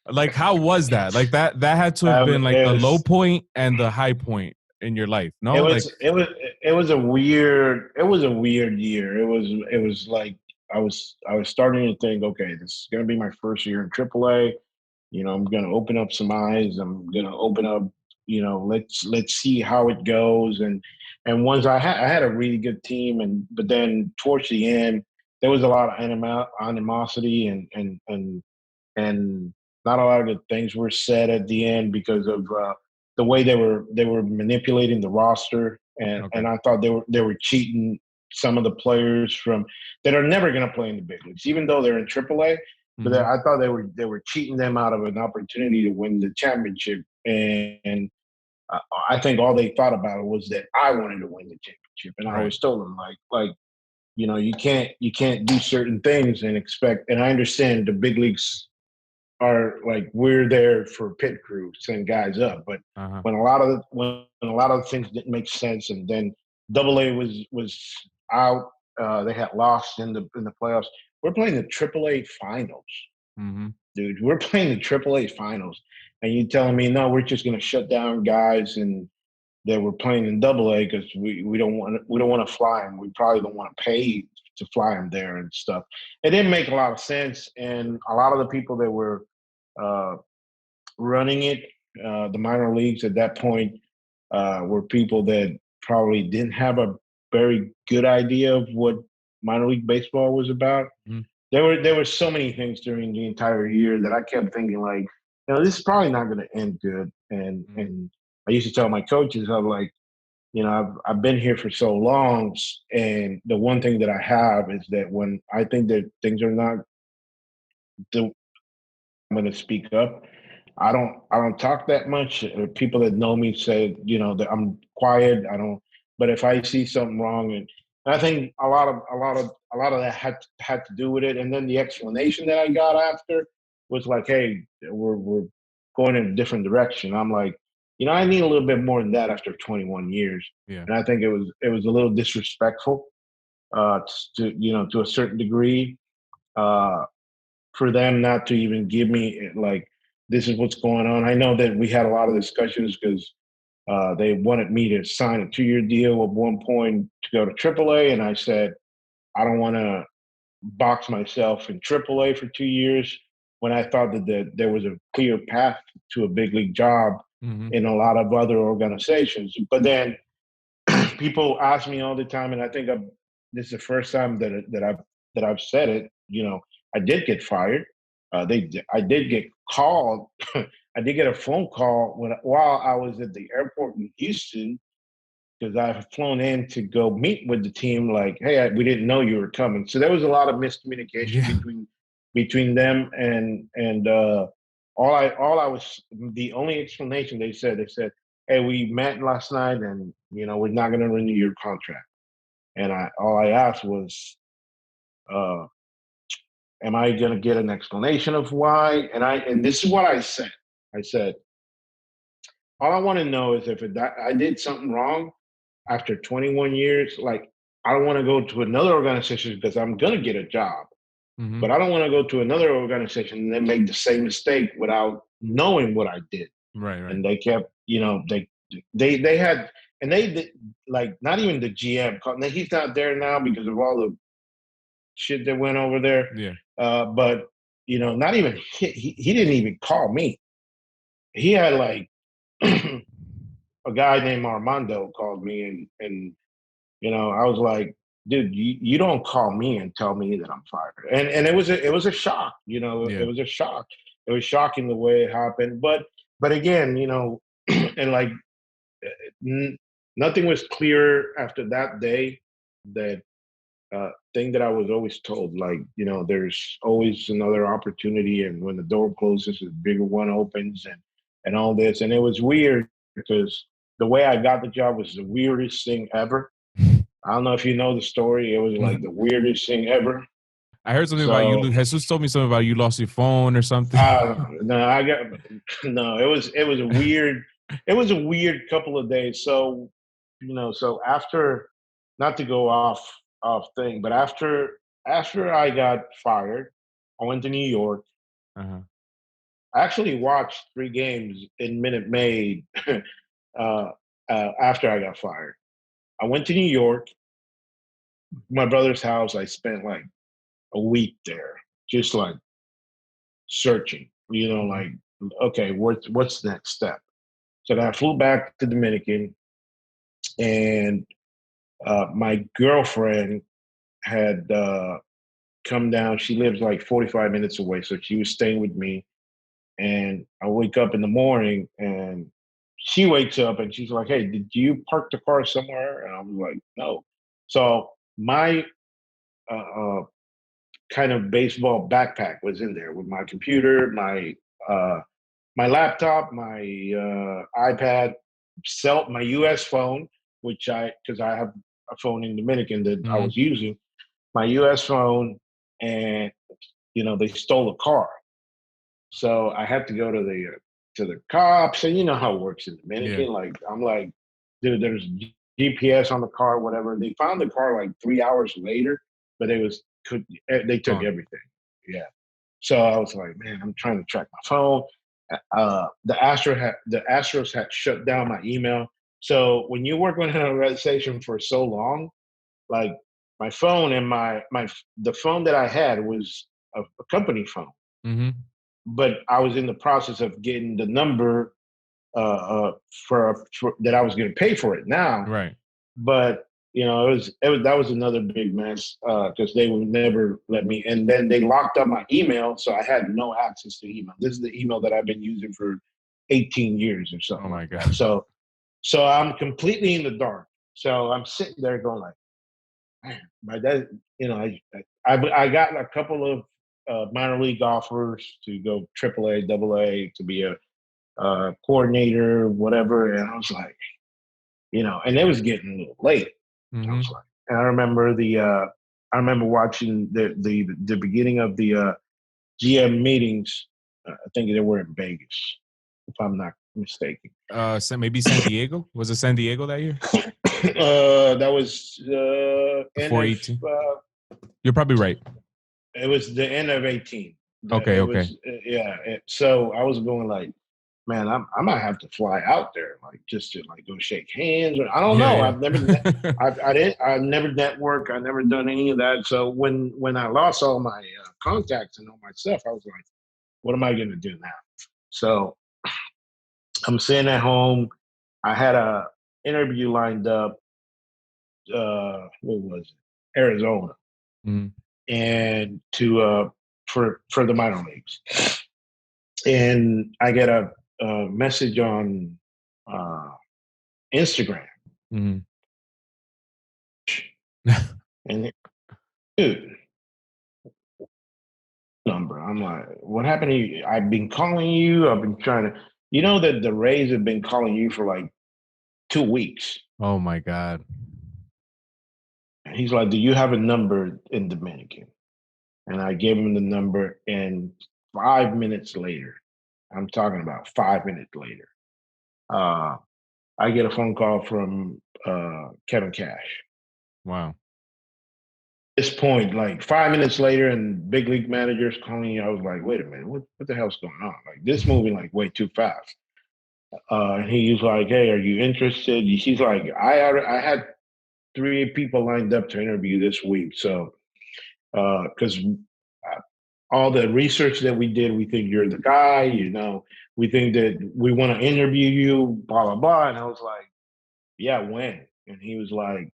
like, how was that? Like that had to have been like the low point and the high point in your life. No, it was a weird year. It was like I was starting to think, okay, this is going to be my first year in AAA. I'm going to open up some eyes. I'm going to open up. Let's see how it goes. And once I had a really good team, but then towards the end, there was a lot of animosity and Not a lot of the things were said at the end because of the way they were manipulating the roster, and I thought they were cheating some of the players from that are never going to play in the big leagues, even though they're in AAA. But I thought they were cheating them out of an opportunity to win the championship, and I think all they thought about was that I wanted to win the championship, and I always told them like you can't do certain things and expect. And I understand the big leagues are like we're there for pit crew, send guys up, but when a lot of things didn't make sense, and then AA was out, they had lost in the playoffs. We're playing the AAA finals, dude. We're playing the AAA finals, and you telling me no, we're just going to shut down guys and that we're playing in AA because we don't want to fly them. We probably don't want to pay to fly them there and stuff. It didn't make a lot of sense, and a lot of the people that were running it, the minor leagues at that point, were people that probably didn't have a very good idea of what minor league baseball was about. There were so many things during the entire year that I kept thinking like, this is probably not going to end good. And I used to tell my coaches, I'm like, I've been here for so long, and the one thing that I have is that when I think that things are not I'm going to speak up. I don't talk that much. People that know me say, that I'm quiet. I don't. But if I see something wrong, and I think a lot of that had to do with it. And then the explanation that I got after was like, "Hey, we're going in a different direction." I'm like, I need a little bit more than that after 21 years. Yeah. And I think it was a little disrespectful, to a certain degree. For them not to even give me like, this is what's going on. I know that we had a lot of discussions because they wanted me to sign a 2-year deal at one point to go to AAA, and I said I don't want to box myself in AAA for 2 years when I thought that there was a clear path to a big league job in a lot of other organizations. But then people ask me all the time, and I think this is the first time that I've said it. I did get fired. I did get called. I did get a phone call while I was at the airport in Houston because I had flown in to go meet with the team. Like, hey, we didn't know you were coming. So there was a lot of miscommunication between them and all I was. The only explanation they said, hey, we met last night and we're not going to renew your contract. And all I asked was, am I going to get an explanation of why? And this is what I said. I said, all I want to know is if I did something wrong after 21 years, like I don't want to go to another organization because I'm going to get a job. But I don't want to go to another organization and then make the same mistake without knowing what I did. Right. And they kept, they had, and they did, like, not even the GM. He's not there now because of all the shit that went over there. Yeah. But not even he didn't even call me. He had like a guy named Armando called me, and I was like, dude, you don't call me and tell me that I'm fired. And it was a shock. It was a shock. It was shocking the way it happened. But again, and like nothing was clear after that day. That thing that I was always told, like, there's always another opportunity, and when the door closes, a bigger one opens, and all this. And it was weird because the way I got the job was the weirdest thing ever. I don't know if you know the story. It was like the weirdest thing ever. I heard something about you. Jesus told me something about you lost your phone or something. No. It was a weird. It was a weird couple of days. So, so after, not to go off thing, but after I got fired, I went to New York. I actually watched 3 games in Minute Maid after I got fired. I went to New York, my brother's house. I spent like a week there, just like searching, like, okay, what's the next step? So then I flew back to Dominican, and my girlfriend had come down. She lives like 45 minutes away, so she was staying with me. And I wake up in the morning and she wakes up and she's like, "Hey, did you park the car somewhere?" And I'm like, "No." So my uh, kind of baseball backpack was in there with my computer, my laptop, my iPad, my U.S. phone, because I have a phone in Dominican that I was using, my U.S. phone, and they stole a car. So I had to go to the cops, and you know how it works in Dominican. Yeah. Like I'm like, dude, there's GPS on the car, whatever. They found the car like 3 hours later, but they took everything. Yeah. So I was like, man, I'm trying to track my phone. The Astros had shut down my email. So when you work with an organization for so long, like my phone and the phone that I had was a company phone. Mm-hmm. But I was in the process of getting the number for that I was going to pay for it now. Right. But that was another big mess because they would never let me. And then they locked up my email, so I had no access to email. This is the email that I've been using for 18 years or something. Oh my like God. that. So I'm completely in the dark. So I'm sitting there going like, man, by that, I got a couple of minor league offers to go AAA, AA, to be a coordinator, whatever. And I was like, and it was getting a little late. Mm-hmm. I was like, and I remember watching the beginning of the GM meetings. I think they were in Vegas, if I'm not mistaken. Maybe San Diego. Was it San Diego that year? That was before 18. You're probably right. It was the end of 18. Okay. So I was going like, man, I might have to fly out there, like just to like go shake hands. Or I don't know. Yeah. I've never networked. I've never done any of that. So when I lost all my contacts and all my stuff, I was like, what am I going to do now? So I'm sitting at home. I had a interview lined up. What was it? Arizona, and for the minor leagues. And I get a message on Instagram. And dude, number. I'm like, what happened to you? I've been calling you. I've been trying to, that the Rays have been calling you for like 2 weeks. Oh my God. And he's like, do you have a number in Dominican? And I gave him the number, and 5 minutes later, I'm talking about 5 minutes later, I get a phone call from Kevin Cash. Wow. At this point, like 5 minutes later, and big league managers calling you, I was like, wait a minute, what the hell's going on? Like this moving like way too fast. He was like, hey, are you interested? He's like, I had 3 people lined up to interview this week. So, because all the research that we did, we think you're the guy, we think that we want to interview you, blah, blah, blah. And I was like, yeah, when? And he was like,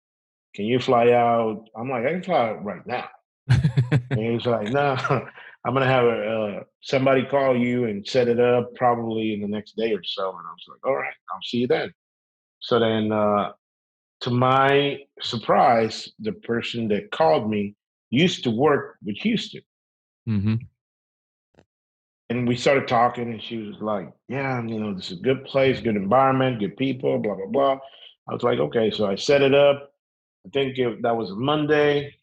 can you fly out? I'm like, I can fly out right now. And he was like, no, I'm going to have somebody call you and set it up probably in the next day or so. And I was like, all right, I'll see you then. So then, to my surprise, the person that called me used to work with Houston. Mm-hmm. And we started talking, and she was like, yeah, this is a good place, good environment, good people, blah, blah, blah. I was like, okay. So I set it up. I think that was a Monday.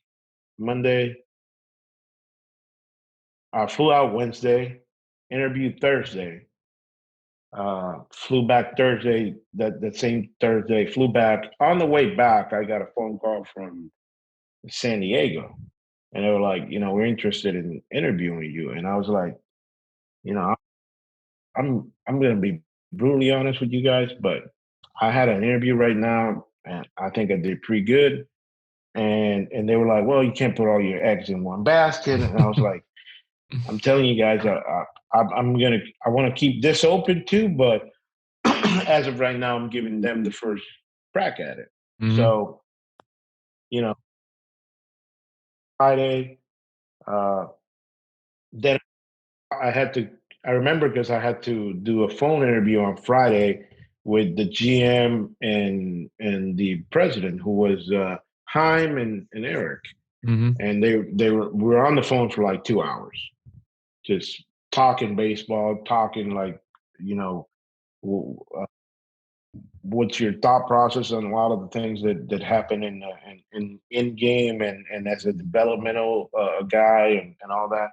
I flew out Wednesday, interviewed Thursday, flew back Thursday, that same Thursday, flew back. On the way back, I got a phone call from San Diego. And they were like, we're interested in interviewing you. And I was like, I'm going to be brutally honest with you guys, but I had an interview right now, and I think I did pretty good. And they were like, well, you can't put all your eggs in one basket. And I was like, I'm telling you guys, I want to keep this open too, but as of right now, I'm giving them the first crack at it. Mm-hmm. So, Friday, then I had to I remember because I had to do a phone interview on Friday with the GM and the president, who was Chaim and Eric, and we were on the phone for like 2 hours, just talking baseball, talking like, you know, what's your thought process on a lot of the things that happen in game and as a developmental guy and all that,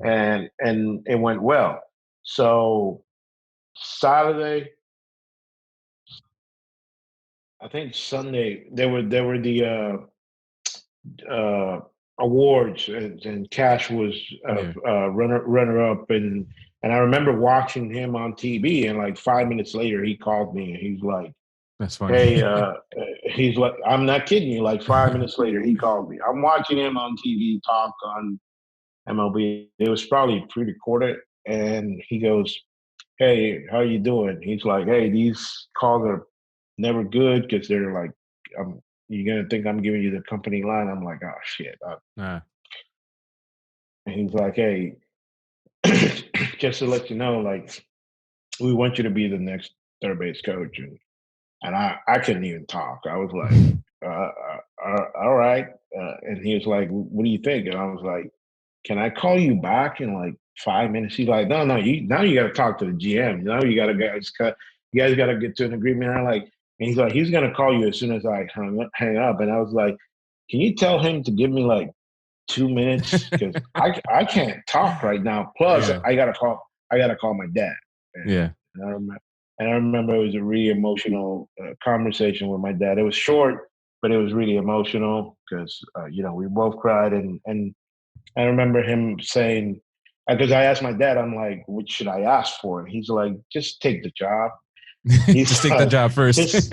and it went well. So Saturday, I think Sunday, there were the awards, and Cash was runner up, and I remember watching him on TV, and like 5 minutes later he called me and he's like, "That's funny." Hey, he's like, I'm not kidding you. Like 5 minutes later he called me. I'm watching him on TV talk on MLB. It was probably pre-recorded, and he goes, "Hey, how you doing?" He's like, "Hey, these calls are never good because they're like, you're gonna think I'm giving you the company line." I'm like, "Oh shit!" And he's like, "Hey, just to let you know, like, we want you to be the next third base coach." And I couldn't even talk. I was like, "All right." And he was like, "What do you think?" And I was like, "Can I call you back in like 5 minutes?" He's like, "No, you got to talk to the GM. Now you got to guys cut. You guys got to get to an agreement." And I'm like, and he's like, "He's gonna call you as soon as I hang up." And I was like, "Can you tell him to give me like 2 minutes, because I can't talk right now. Plus, I gotta call my dad." And I remember it was a really emotional conversation with my dad. It was short, but it was really emotional because we both cried, and I remember him saying, because I asked my dad, I'm like, "What should I ask for?" And he's like, "Just take the job." He's Just take the job first. just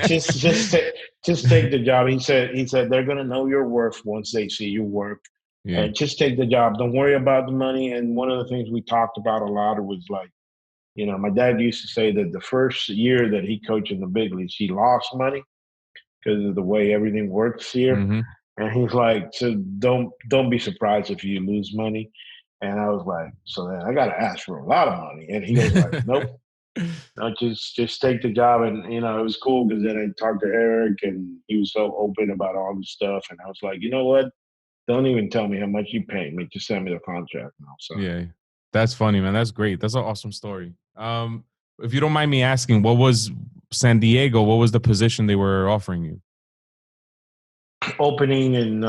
take the job. He said they're gonna know your worth once they see your work. And just take the job. Don't worry about the money. And one of the things we talked about a lot was like, my dad used to say that the first year that he coached in the big leagues, he lost money because of the way everything works here. And he's like, "So don't be surprised if you lose money." And I was like, "So then I got to ask for a lot of money." And he was like, "Nope, no, just take the job." And it was cool because then I talked to Eric, and he was so open about all this stuff. And I was like, "You know what? Don't even tell me how much you pay me. Just send me the contract now." So that's funny, man. That's great. That's an awesome story. If you don't mind me asking, what was San Diego? What was the position they were offering you? Opening in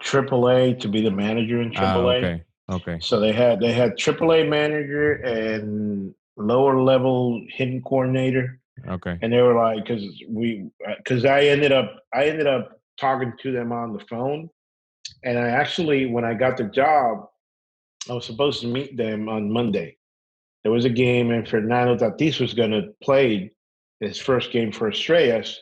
AAA to be the manager in AAA. Okay. So they had AAA manager and lower level hitting coordinator. Okay. And they were like, because I ended up talking to them on the phone, and I actually, when I got the job, I was supposed to meet them on Monday. There was a game, and Fernando Tatis was going to play his first game for Estrellas.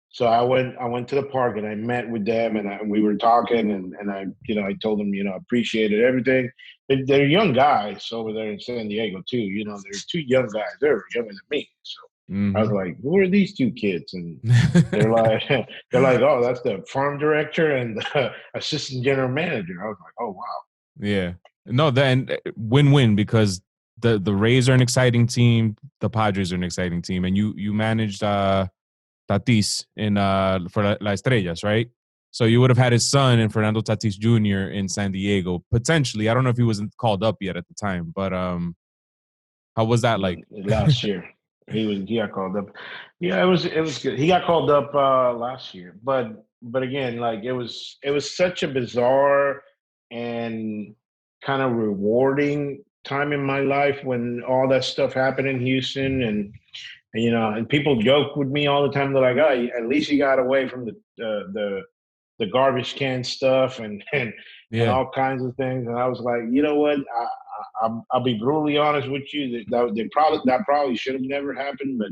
So I went to the park and I met with them, and we were talking, and I told them, I appreciated everything. They're young guys over there in San Diego too. They're two young guys. They're younger than me. So I was like, "Who are these two kids?" And they're like, "Oh, that's the farm director and the assistant general manager." I was like, "Oh, wow." Yeah. No, then win-win, because the Rays are an exciting team, the Padres are an exciting team, and you managed Tatis in for La Estrellas, right? So you would have had his son and Fernando Tatis Jr. in San Diego potentially. I don't know if he wasn't called up yet at the time, but how was that like? Last year? He got called up. Yeah, it was good. He got called up last year, but again, like it was such a bizarre and kind of rewarding time in my life when all that stuff happened in Houston, and people joke with me all the time. They're like, "Oh, at least you got away from the garbage can stuff and all kinds of things." And I was like, you know what? I'll be brutally honest with you. That probably should have never happened, but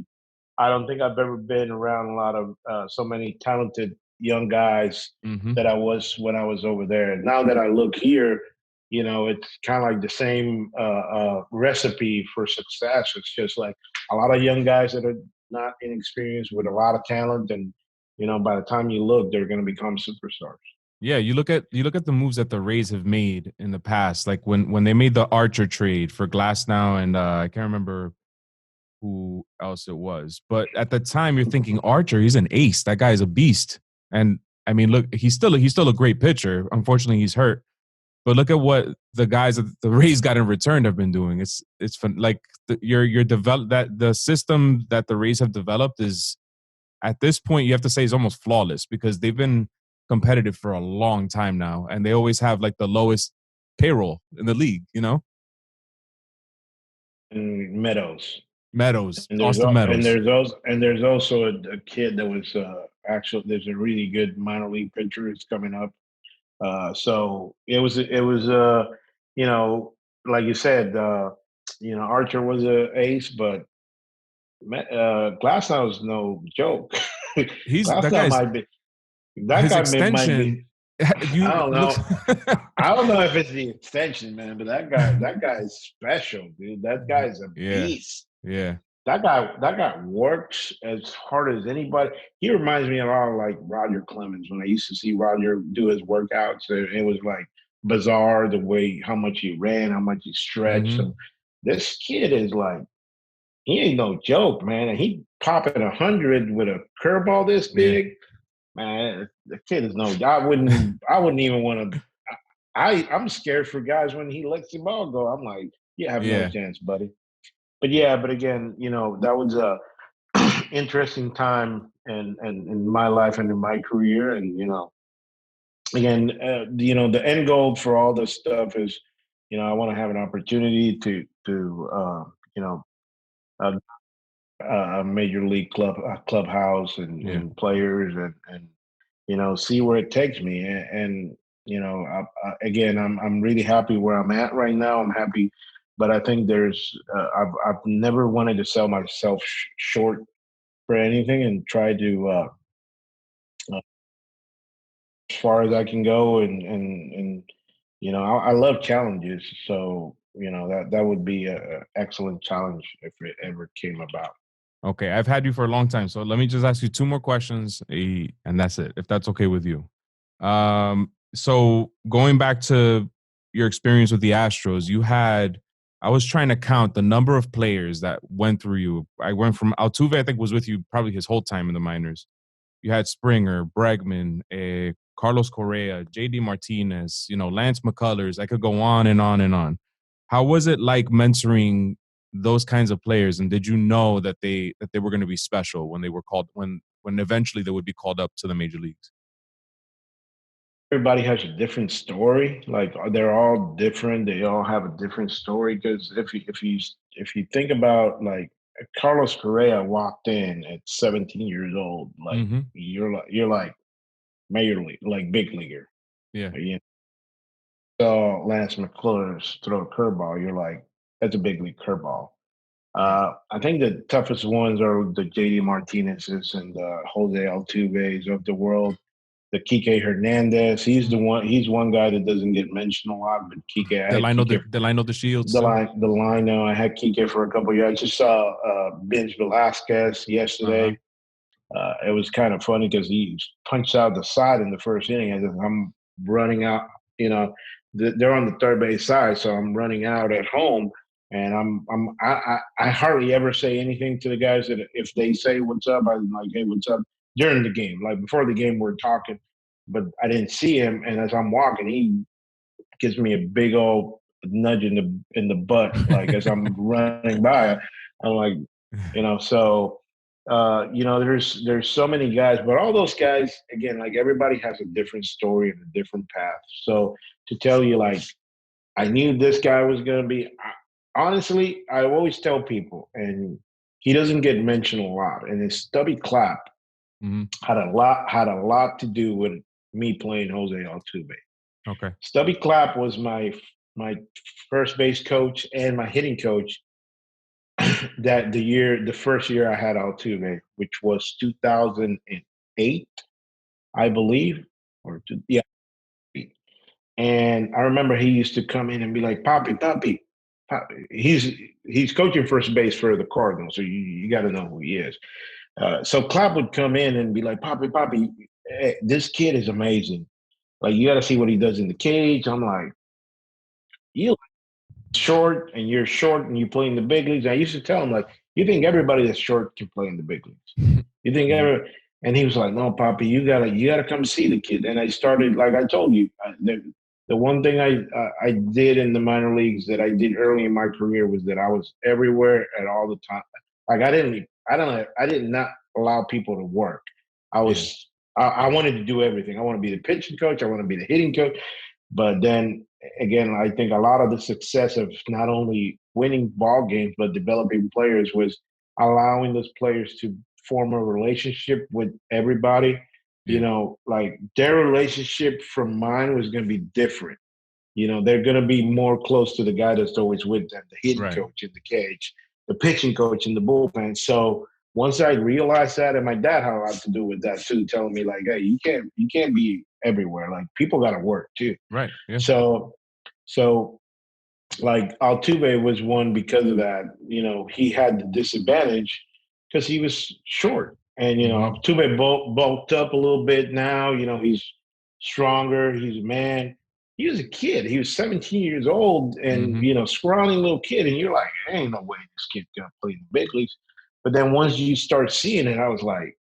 I don't think I've ever been around a lot of so many talented young guys that I was when I was over there. And now that I look here, it's kind of like the same recipe for success. It's just like a lot of young guys that are not inexperienced with a lot of talent, and by the time you look, they're going to become superstars. Yeah, you look at the moves that the Rays have made in the past, like when they made the Archer trade for Glasnow and I can't remember who else it was, but at the time you're thinking Archer, he's an ace. That guy is a beast. And I mean, look, he's still a great pitcher. Unfortunately, he's hurt. But look at what the guys that the Rays got in return have been doing. It's fun. Like you're develop that the system that the Rays have developed is at this point you have to say is almost flawless because they've been competitive for a long time now, and they always have like the lowest payroll in the league. You know, And Meadows. And Austin Meadows. There's also a kid that was actually there's a really good minor league pitcher who's coming up. So it was you know, like you said, Archer was a ace, but Glasnow is no joke. He's that Glasnow guy's might be that his guy extension. might be. You I don't know. look, I don't know if it's the extension, man, but that guy is special, dude. That guy's a beast. Yeah. That guy works as hard as anybody. He reminds me a lot of like Roger Clemens when I used to see Roger do his workouts. It was like bizarre the way how much he ran, how much he stretched. And this kid is like he ain't no joke, man. And he popping 100 with a curveball this big. Man, the kid is no. I wouldn't even want to. I'm scared for guys when he lets the ball go. I'm like, you have no chance, buddy. But again, that was a interesting time in my life and in my career, and again, the end goal for all this stuff is, I want to have an opportunity to a major league clubhouse and players and see where it takes me. And again, I'm really happy where I'm at right now. I'm happy, but I think there's I've never wanted to sell myself short for anything and try to as far as I can go. And I love challenges. So that would be an excellent challenge if it ever came about. Okay, I've had you for a long time, so let me just ask you two more questions, and that's it, if that's okay with you. So going back to your experience with the Astros, I was trying to count the number of players that went through you. I went from Altuve, I think, was with you probably his whole time in the minors. You had Springer, Bregman, Carlos Correa, J.D. Martinez, Lance McCullers. I could go on and on and on. How was it like mentoring those kinds of players, and did you know that they were going to be special when they were called when eventually they would be called up to the major leagues? Everybody has a different story. Like they're all different. They all have a different story. Because if you think about like Carlos Correa walked in at 17 years old, like you're like major league, like big leaguer. Yeah. So Lance McCullers throw a curveball, you're like, that's a big league curveball. I think the toughest ones are the J.D. Martinez's and the Jose Altuve's of the world. The Kike Hernandez, he's one guy that doesn't get mentioned a lot, but Kike. Delino the Shields. The line. I had Kike for a couple of years. I just saw Benj Velasquez yesterday. It was kind of funny because he punched out the side in the first inning, and I'm running out. They're on the third base side, so I'm running out at home. And I hardly ever say anything to the guys that if they say what's up, I'm like, hey, what's up during the game. Like before the game, we're talking, but I didn't see him. And as I'm walking, he gives me a big old nudge in the butt, like as I'm running by. I'm like, so there's so many guys, but all those guys, again, like everybody has a different story and a different path. So to tell you, like, I knew this guy was going to be. Honestly, I always tell people, and he doesn't get mentioned a lot. And his Stubby Clapp had a lot to do with me playing Jose Altuve. Okay, Stubby Clapp was my first base coach and my hitting coach. The first year I had Altuve, which was 2008, I believe, yeah. And I remember he used to come in and be like, Poppy. He's coaching first base for the Cardinals, so you got to know who he is. So Clapp would come in and be like, Poppy, hey, this kid is amazing. Like, you got to see what he does in the cage. I'm like, you short and you're short and you play in the big leagues. And I used to tell him, like, you think everybody that's short can play in the big leagues? You think ever? And he was like, no, Poppy, you gotta come see the kid. And I started, like I told you, the one thing I did in the minor leagues that I did early in my career was that I was everywhere at all the time. Like, I did not allow people to work. I wanted to do everything. I want to be the pitching coach. I want to be the hitting coach. But then again, I think a lot of the success of not only winning ball games but developing players was allowing those players to form a relationship with everybody. You know, like, their relationship from mine was going to be different. You know, they're going to be more close to the guy that's always with them, the hitting coach in the cage, the pitching coach in the bullpen. So once I realized that, and my dad had a lot to do with that too, telling me, like, hey, you can't be everywhere. Like, people got to work too. Right. Yeah. So like, Altuve was one because of that. You know, he had the disadvantage because he was short. And, you know, Altuve bulked up a little bit now. You know, he's stronger. He's a man. He was a kid. He was 17 years old and, you know, scrawny little kid. And you're like, ain't no way this kid's going to play in the big leagues. But then once you start seeing it, I was like,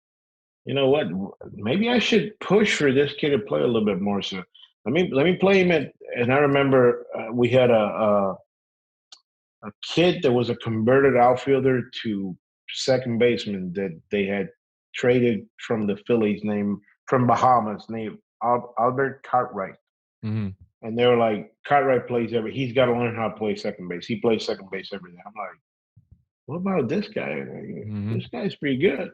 you know what? Maybe I should push for this kid to play a little bit more. So let me play him at. And I remember we had a kid that was a converted outfielder to second baseman that they had traded from the Phillies, from Bahamas, named Albert Cartwright. And they were like, Cartwright he's got to learn how to play second base. He plays second base every day. I'm like, what about this guy? This guy's pretty good.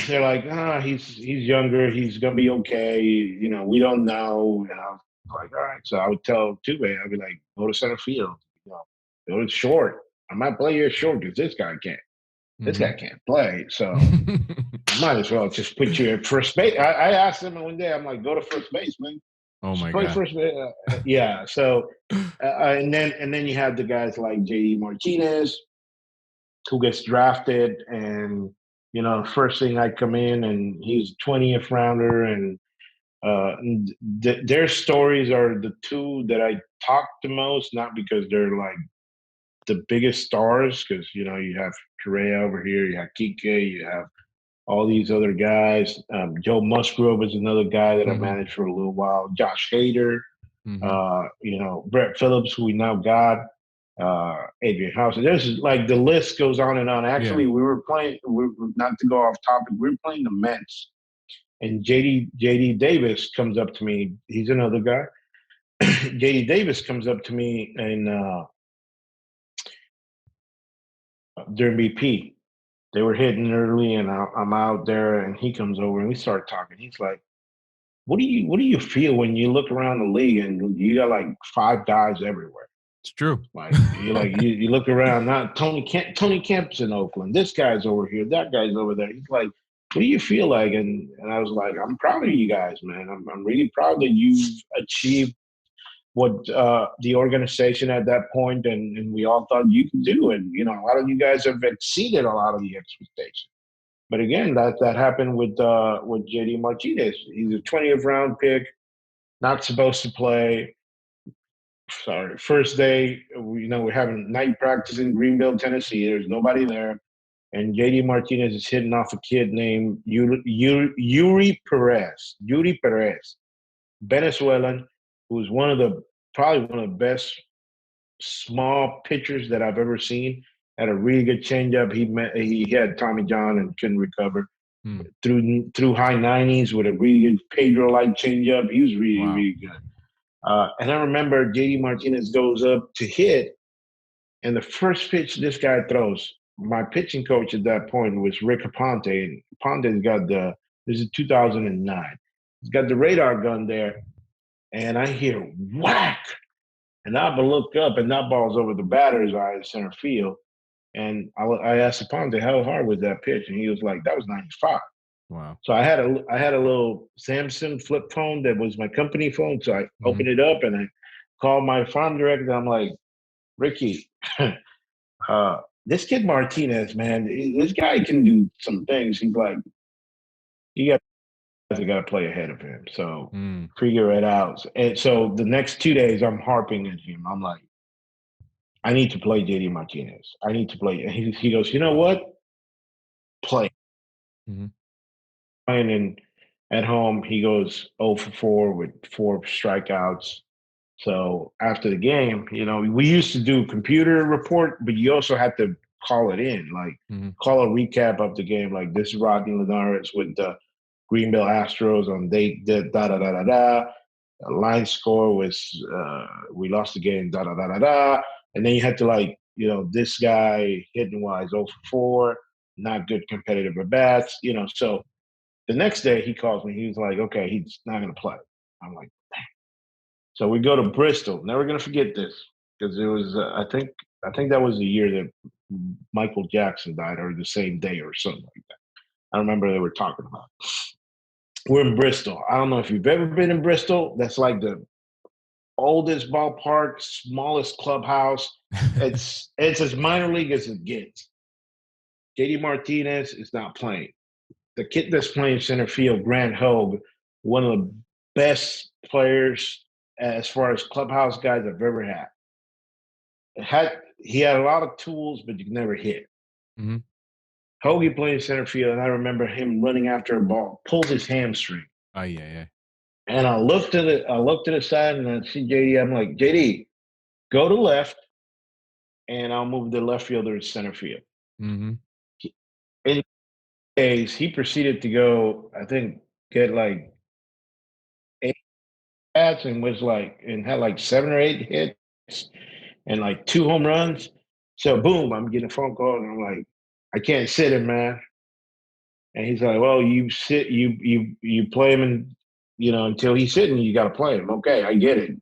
They're like, he's younger. He's going to be okay. You know, we don't know. And I was like, all right. So I would tell Tuve, I'd be like, go to center field. You know, go to short. I might play you at short because this guy can't. This guy can't play. So I might as well just put you at first base. I asked him one day, I'm like, go to first base, man. Oh my play God. First base. Yeah. So, and then you have the guys like J.D. Martinez, who gets drafted, and, you know, first thing I come in and he's 20th rounder, and their stories are the two that I talk the most, not because they're like the biggest stars, because, you know, you have Correa over here, you have Kike, you have all these other guys. Joe Musgrove is another guy that I managed for a little while. Josh Hader, you know, Brett Phillips, who we now got. Adrian House. There's, like, the list goes on and on. Actually, we were playing, not to go off topic, we were playing the Mets, and JD Davis comes up to me. He's another guy. JD Davis comes up to me and during BP, they were hitting early, and I'm out there, and he comes over and we start talking. He's like, what do you feel when you look around the league and you got like five guys everywhere? It's true. Like, you look around, not Tony Kemp's in Oakland. This guy's over here. That guy's over there. He's like, what do you feel like? And I was like, I'm proud of you guys, man. I'm really proud that you've achieved what the organization at that point and we all thought you could do. And, you know, a lot of you guys have exceeded a lot of the expectations. But again, that happened with J.D. Martinez. He's a 20th round pick, not supposed to play. Sorry, first day, we're having night practice in Greenville, Tennessee. There's nobody there. And J.D. Martinez is hitting off a kid named Yuri Perez, Venezuelan, who's probably one of the best small pitchers that I've ever seen. Had a really good changeup. He had Tommy John and couldn't recover. Through high 90s with a really good Pedro-like changeup. He was really good. And I remember J.D. Martinez goes up to hit, and the first pitch this guy throws, my pitching coach at that point was Rick Aponte. And Aponte's got this is 2009. He's got the radar gun there, and I hear whack. And I look up, and that ball's over the batter's eye in center field. And I asked Aponte, how hard was that pitch? And he was like, that was 95. Wow. So I had a little Samsung flip phone that was my company phone. So I opened it up and I called my farm director. I'm like, Ricky, this kid Martinez, man, this guy can do some things. He's like, he got guys got to play ahead of him. So figure it out. And so the next 2 days, I'm harping at him. I'm like, I need to play JD Martinez. I need to play. And he goes, you know what? Play. Mm-hmm. And at home, he goes 0 for 4 with 4 strikeouts. So after the game, we used to do computer report, but you also had to call it in, like call a recap of the game. Like, this is Rodney Linares with the Greenville Astros on date da da da da da. Line score was we lost the game da da da da da. And then you had to this guy hitting wise 0 for 4, not good competitive at bats. So the next day he calls me. He was like, okay, he's not going to play. I'm like, dang. So we go to Bristol. Never going to forget this because it was, I think that was the year that Michael Jackson died, or the same day or something like that. I remember they were talking about it. We're in Bristol. I don't know if you've ever been in Bristol. That's like the oldest ballpark, smallest clubhouse. It's as minor league as it gets. JD Martinez is not playing. The kid that's playing center field, Grant Hogue, one of the best players as far as clubhouse guys I've ever had. He had a lot of tools, but you could never hit. Mm-hmm. Hoagie playing center field, and I remember him running after a ball, pulled his hamstring. Oh yeah. And I looked to the side, and I see JD. I'm like, JD, go to left, and I'll move the left fielder to center field. Mm-hmm. In days, he proceeded to go, I think, get like 8 bats and had like 7 or 8 hits and like 2 home runs. So boom, I'm getting a phone call, and I'm like, I can't sit him, man. And he's like, well, you play him, and until he's sitting, you got to play him. Okay, I get it.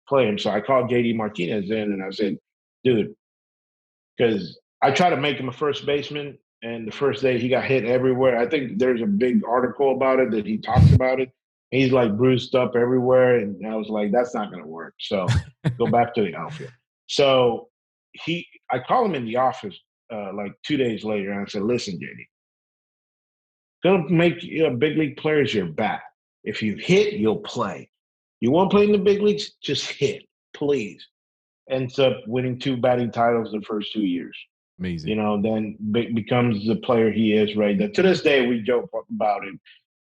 Play him. So I called JD Martinez in, and I said, dude, because I try to make him a first baseman, and the first day he got hit everywhere. I think there's a big article about it that he talks about it. He's like bruised up everywhere, and I was like, that's not going to work. So go back to the outfield. So I call him in the office like 2 days later, and I said, listen, JD, gonna make big league players your bat. If you hit, you'll play. You want to play in the big leagues? Just hit, please. Ends up winning 2 batting titles the first 2 years. Amazing. Then becomes the player he is right now. To this day, we joke about it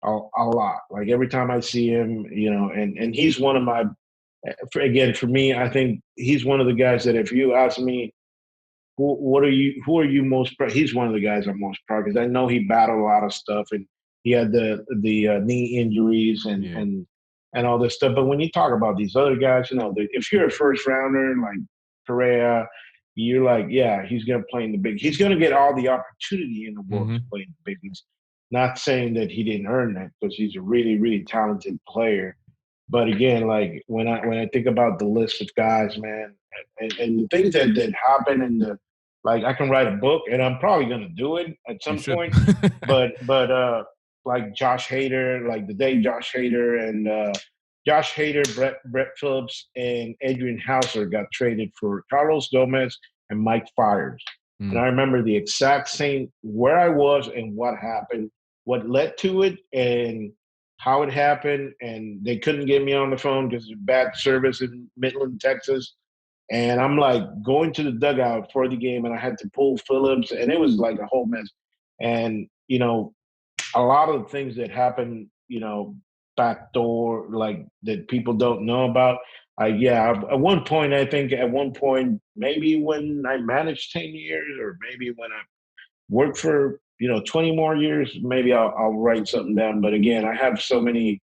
a lot. Like every time I see him, and he's one of my. For me, I think he's one of the guys that if you ask me, who are you most proud? He's one of the guys I'm most proud because I know he battled a lot of stuff and he had the knee injuries and all this stuff. But when you talk about these other guys, if you're a first rounder like Correa, you're like, yeah, he's going to play in the big. He's going to get all the opportunity in the world to play in the big leagues. Not saying that he didn't earn that because he's a really, really talented player. But again, like when I think about the list of guys, man, and the things that happen and I can write a book, and I'm probably going to do it at some point. but like Josh Hader, like the day Josh Hader and Brett Phillips, and Adrian Hauser got traded for Carlos Gomez and Mike Fiers. And I remember the exact same where I was and what happened, what led to it, and how it happened. And they couldn't get me on the phone because of bad service in Midland, Texas. And I'm like going to the dugout for the game, and I had to pull Phillips, and it was like a whole mess. And, a lot of the things that happen, backdoor, like that people don't know about. At one point, maybe when I managed 10 years or maybe when I worked for, 20 more years, maybe I'll write something down. But again, I have so many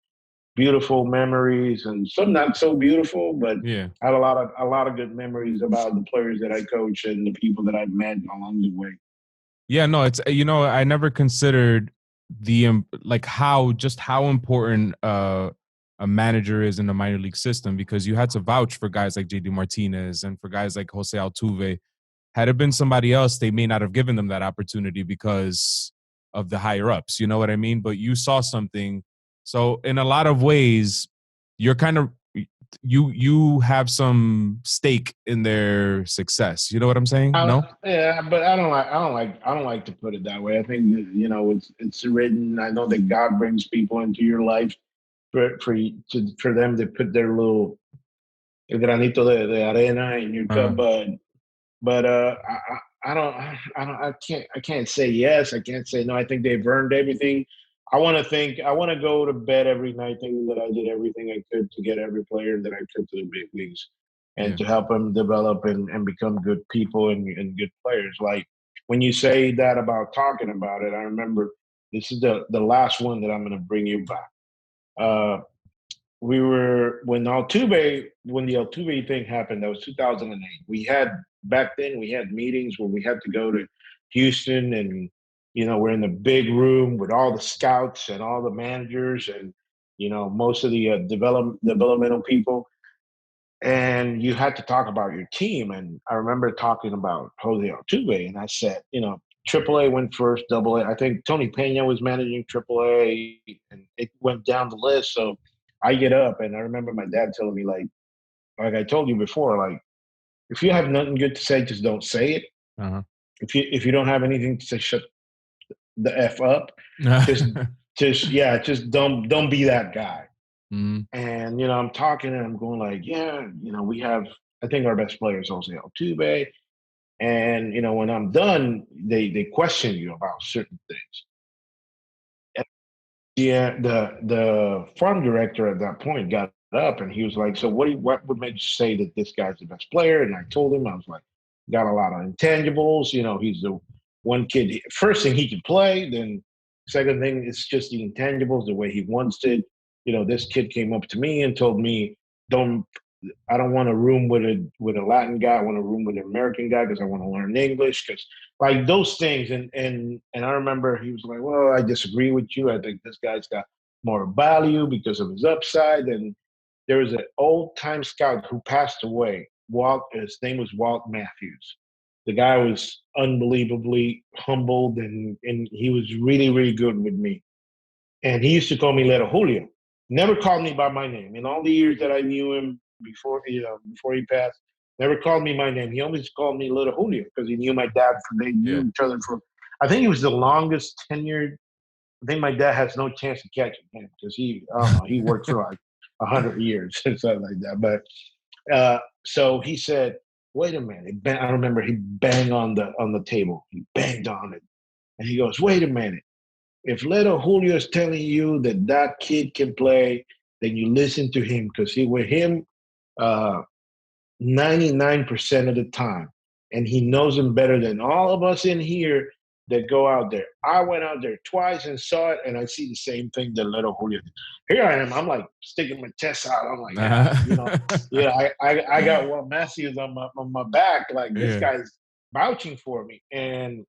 beautiful memories and some not so beautiful, but I have a lot of good memories about the players that I coach and the people that I've met along the way. Yeah, no, it's I never considered how important a manager is in the minor league system, because you had to vouch for guys like JD Martinez and for guys like Jose Altuve. Had it been somebody else, they may not have given them that opportunity because of the higher ups. You know what I mean? But you saw something. So in a lot of ways, you're kind of you have some stake in their success. You know what I'm saying? No. Yeah, but I don't like to put it that way. I think that, you know, it's written. I know that God brings people into your life for them to put their little el granito de arena in your cup, but I can't say yes. I can't say no. I think they've earned everything. I want to go to bed every night thinking that I did everything I could to get every player that I could to the big leagues and to help them develop and become good people and good players. Like when you say that about talking about it, I remember this is the last one that I'm going to bring you back. We were when the Altuve thing happened. That was 2008. Back then we had meetings where we had to go to Houston, and you know we're in the big room with all the scouts and all the managers and you know most of the developmental people, and you had to talk about your team. And I remember talking about Jose Altuve, and I said, you know, AAA went first, AA. I think Tony Pena was managing AAA, and it went down the list. So I get up, and I remember my dad telling me, like I told you before, like if you have nothing good to say, just don't say it. If you don't have anything to say, shut the f up. just don't be that guy. And you know, I'm talking and I'm going like, yeah, you know, I think our best player is Jose Altuve. And you know, when I'm done, they question you about certain things. And yeah, the farm director at that point got up and he was like, so what would make you say that this guy's the best player? And I told him, I was like, got a lot of intangibles, you know, he's the one kid, first thing he can play, then second thing, it's just the intangibles, the way he wants it. You know, this kid came up to me and told me, I don't want a room with a Latin guy. I want a room with an American guy because I want to learn English. Because like those things, and I remember he was like, "Well, I disagree with you. I think this guy's got more value because of his upside." And there was an old time scout who passed away. His name was Walt Matthews. The guy was unbelievably humbled, and he was really, really good with me. And he used to call me Little Julio. Never called me by my name. In all the years that I knew him before he passed, never called me my name. He always called me Little Julio because he knew my dad. They knew each other for. I think he was the longest tenured. I think my dad has no chance to catch him because I don't know, he worked for like 100 years and something like that. But so he said, "Wait a minute!" I remember he banged on the table. He banged on it, and he goes, "Wait a minute! If Little Julio is telling you that kid can play, then you listen to him because with him 99% of the time, and he knows him better than all of us in here that go out there. I went out there twice and saw it, and I see the same thing that Little Julio did. Here I am. I'm like sticking my chest out. I'm like, I got Walt Matthews on my back. Like this guy's vouching for me, and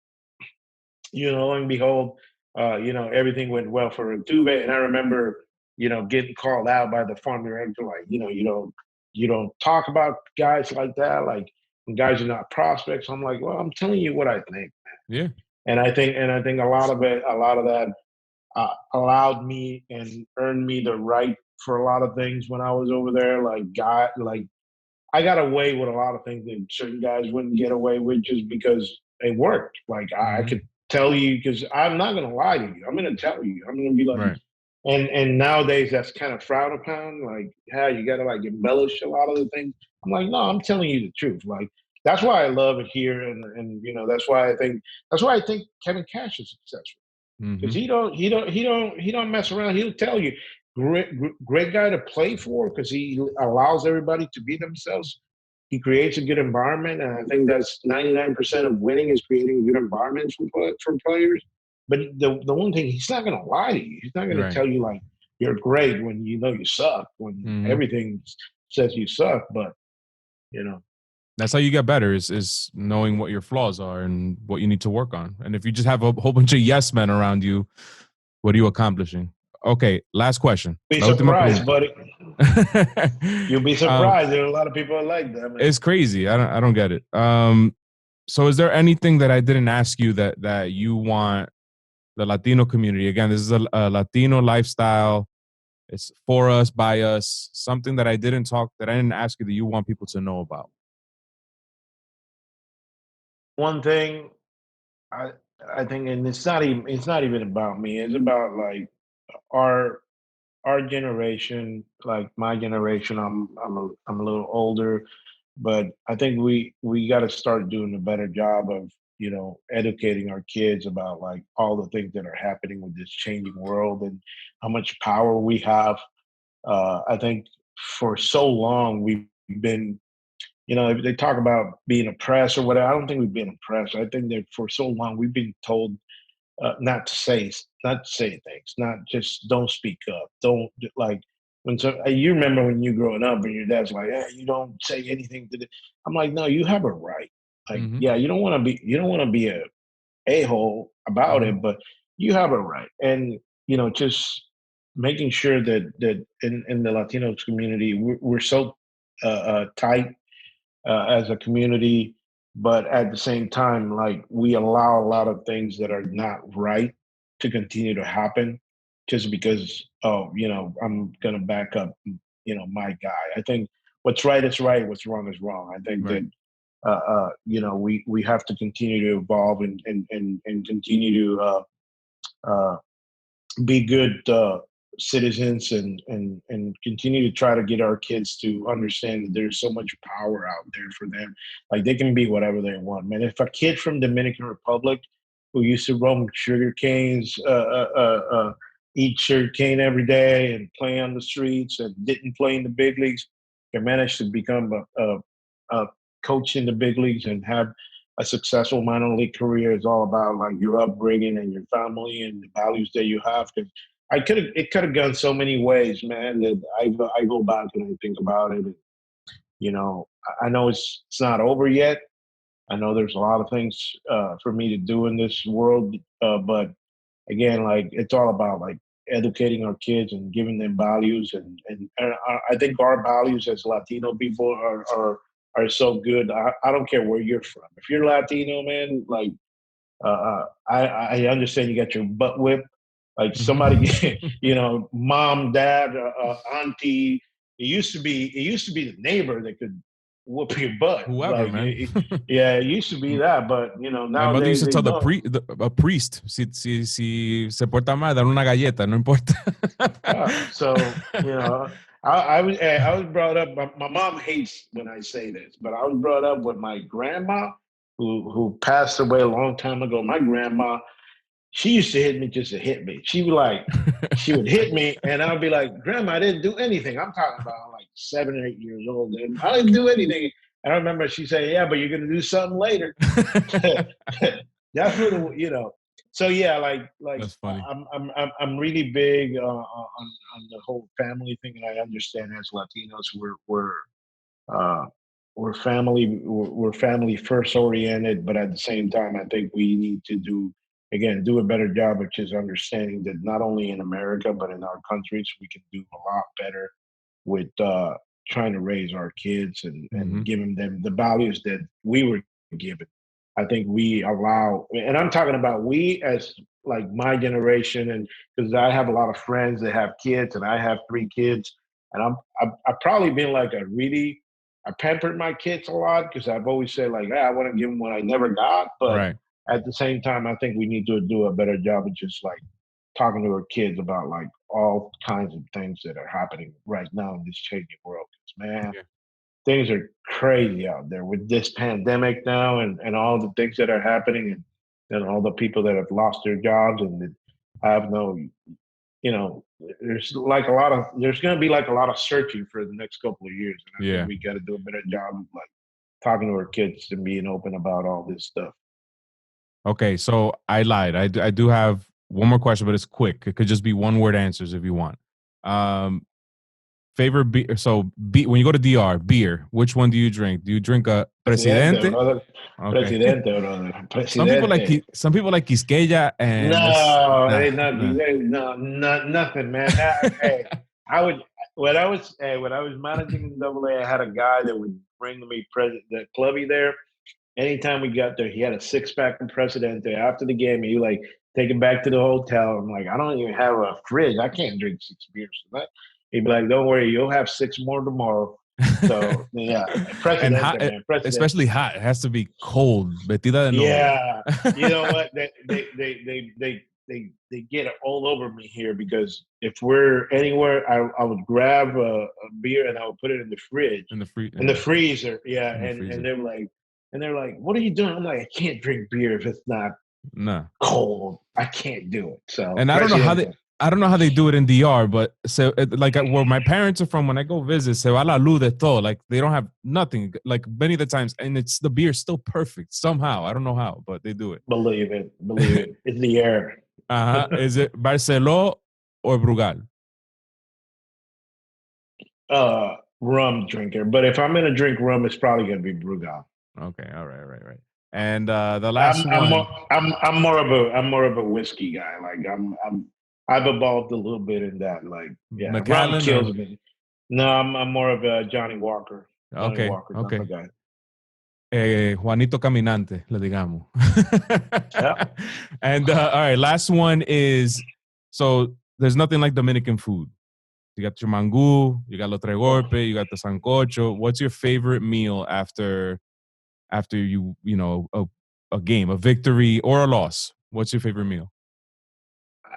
lo and behold, everything went well for Altuve. And I remember, getting called out by the farm director, like, you don't talk about guys like that, like when guys are not prospects. I'm like, well, I'm telling you what I think, man. Yeah. And I think a lot of that allowed me and earned me the right for a lot of things when I was over there. Like I got away with a lot of things that certain guys wouldn't get away with just because it worked. Like I could tell you, because I'm not going to lie to you. I'm going to tell you. I'm going to be like, right. And nowadays that's kind of frowned upon. Like, you got to like embellish a lot of the things. I'm like, no, I'm telling you the truth. Like, that's why I love it here, and that's why I think Kevin Cash is successful, because he don't mess around. He'll tell you, great guy to play for, because he allows everybody to be themselves. He creates a good environment, and I think that's 99% of winning is creating good environments for players. But the one thing, he's not going to lie to you. He's not going to tell you like you're great when you suck, when everything says you suck. But that's how you get better, is knowing what your flaws are and what you need to work on. And if you just have a whole bunch of yes men around you, what are you accomplishing? Okay, last question. Be surprised, buddy. You'll be surprised. There are a lot of people like that, man. It's crazy. I don't get it. So is there anything that I didn't ask you that you want the Latino community? Again, this is a Latino lifestyle It's for us, by us. Something that I didn't ask you that you want people to know about. One thing I think, and it's not even about me. It's about like our our generation, like my generation. I'm a little older, but I think we got to start doing a better job of educating our kids about like all the things that are happening with this changing world and how much power we have. I think for so long we've been, if they talk about being oppressed or whatever. I don't think we've been oppressed. I think that for so long we've been told not to say things, not just don't speak up, don't like when you remember when you growing up and your dad's like, hey, you don't say anything to the. I'm like, no, you have a right. Like, yeah, you don't want to be a hole about it, but you have a right, and just making sure that in the Latino community we're so tight as a community, but at the same time, like we allow a lot of things that are not right to continue to happen just because, oh, I'm gonna back up, my guy. I think what's right is right, what's wrong is wrong. I think that we have to continue to evolve and continue to uh, be good citizens and continue to try to get our kids to understand that there's so much power out there for them. Like they can be whatever they want, man. If a kid from Dominican Republic who used to roam sugar canes, eat sugar cane every day and play on the streets and didn't play in the big leagues can manage to become a coach in the big leagues and have a successful minor league career, is all about like your upbringing and your family and the values that you have. Because it could have gone so many ways, man. That I go back and I think about it. And, I know it's not over yet. I know there's a lot of things for me to do in this world, but again, like it's all about like educating our kids and giving them values, and I think our values as Latino people are so good. I don't care where you're from. If you're Latino, man, like I understand you got your butt whipped. Like somebody, mom, dad, auntie. It used to be the neighbor that could whoop your butt. Whoever, Like, man. it used to be that, but My mother nowadays used to tell don't. a priest, si se porta mal, dar una galleta, no importa. So I was brought up. My mom hates when I say this, but I was brought up with my grandma, who passed away a long time ago. My grandma, she used to hit me just to hit me. She would hit me, and I'd be like, "Grandma, I didn't do anything." I'm talking about like 7 or 8 years old, and I didn't do anything. And I remember she saying, "Yeah, but you're gonna do something later." That's what So yeah, like That's funny. I'm really big on the whole family thing, and I understand as Latinos uh, we're family first oriented, but at the same time, I think we need to do a better job of just understanding that not only in America but in our countries we can do a lot better with trying to raise our kids and giving them the values that we were given. I think we allow, and I'm talking about we as like my generation, and because I have a lot of friends that have kids, and I have 3 kids, and I've probably been like I pampered my kids a lot because I've always said like, I want to give them what I never got, but Right. at the same time, I think we need to do a better job of just like talking to our kids about like all kinds of things that are happening right now in this changing world. 'Cause, man, Yeah. things are crazy out there with this pandemic now and all the things that are happening and all the people that have lost their jobs and that have no, there's going to be like a lot of searching for the next couple of years. And I think Yeah. we got to do a better job of like talking to our kids and being open about all this stuff. Okay, so I lied. I do have one more question, but it's quick. It could just be one word answers if you want. Favorite beer. So when you go to DR, beer, which one do you drink? Do you drink a Presidente, Presidente? brother. Okay. Presidente, brother. Some people like Presidente. Quisqueya, and it's No, nah, ain't nothing. nah. Nothing, man. Hey, I would when I was managing in AA, I had a guy that would bring me the clubby there. Anytime we got there, he had a 6-pack of Presidente after the game. And he like take it back to the hotel. I'm like, I don't even have a fridge. I can't drink 6 beers tonight. He'd be like, don't worry, you'll have 6 more tomorrow. So yeah, and hot, especially hot. It has to be cold. Metida de nuevo. Yeah, you know what? They get all over me here because if we're anywhere, I would grab a beer and I would put it in the fridge, in the freezer. Yeah, and they're like, what are you doing? I'm like, I can't drink beer if it's not cold. I can't do it. So, and I don't know how they do it in DR, but so like where my parents are from, when I go visit, se va la luz de todo. Like they don't have nothing. Like many of the times, and it's the beer still perfect somehow. I don't know how, but they do it. Believe it. It's the air. Is it Barceló or Brugal? Rum drinker, but if I'm gonna drink rum, it's probably gonna be Brugal. Okay, all right. And the last one, I'm more of a whiskey guy. Like I've evolved a little bit in that. Like, yeah, rum kills me. No, I'm more of a Johnny Walker. Okay. Guy. Juanito Caminante, le digamos. Yeah. And all right, last one is, so there's nothing like Dominican food. You got your mangú, you got lo tres golpe, you got the sancocho. What's your favorite meal after you know a game, a victory or a loss? What's your favorite meal?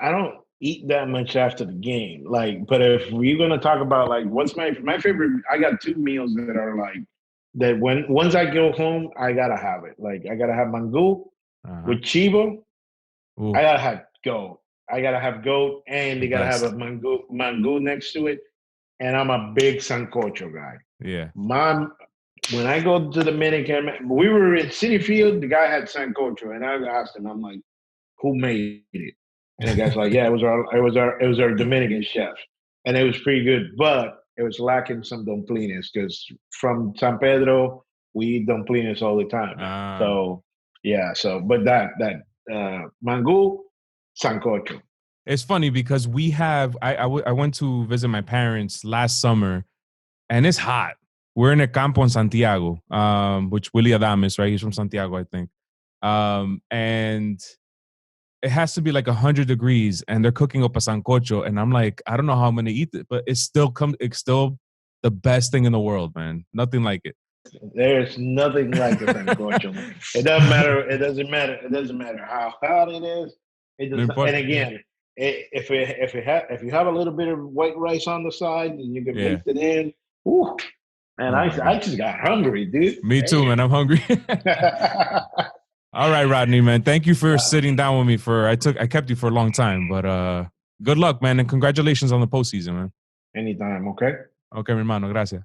I don't eat that much after the game. Like, but if we're gonna talk about like what's my favorite, I got 2 meals that are like that once I go home, I gotta have it. Like I gotta have mangú with chivo. Ooh. I gotta have goat. I gotta have goat, and they gotta have a mangú next to it. And I'm a big sancocho guy. Yeah. When I go to Dominican, we were in City Field. The guy had sancocho, and I asked him, I'm like, "Who made it?" And the guy's like, "Yeah, it was our Dominican chef, and it was pretty good, but it was lacking some dumplings because from San Pedro we eat dumplings all the time. So yeah, but that mangú sancocho." It's funny because we have. I went to visit my parents last summer, and it's hot. We're in a campo in Santiago, which Willie Adames, right? He's from Santiago, I think. And it has to be like 100 degrees, and they're cooking up a sancocho, and I'm like, I don't know how I'm gonna eat it, but it's still the best thing in the world, man. Nothing like it. There's nothing like a sancocho. It doesn't matter. It doesn't matter how hot it is. It doesn't. And again, if you have a little bit of white rice on the side and you can mix it in, whew, man, I just got hungry, dude. Me too, man. I'm hungry. All right, Rodney, man. Thank you for sitting down with me. I kept you for a long time, but good luck, man, and congratulations on the postseason, man. Anytime, okay? Okay, mi hermano. Gracias.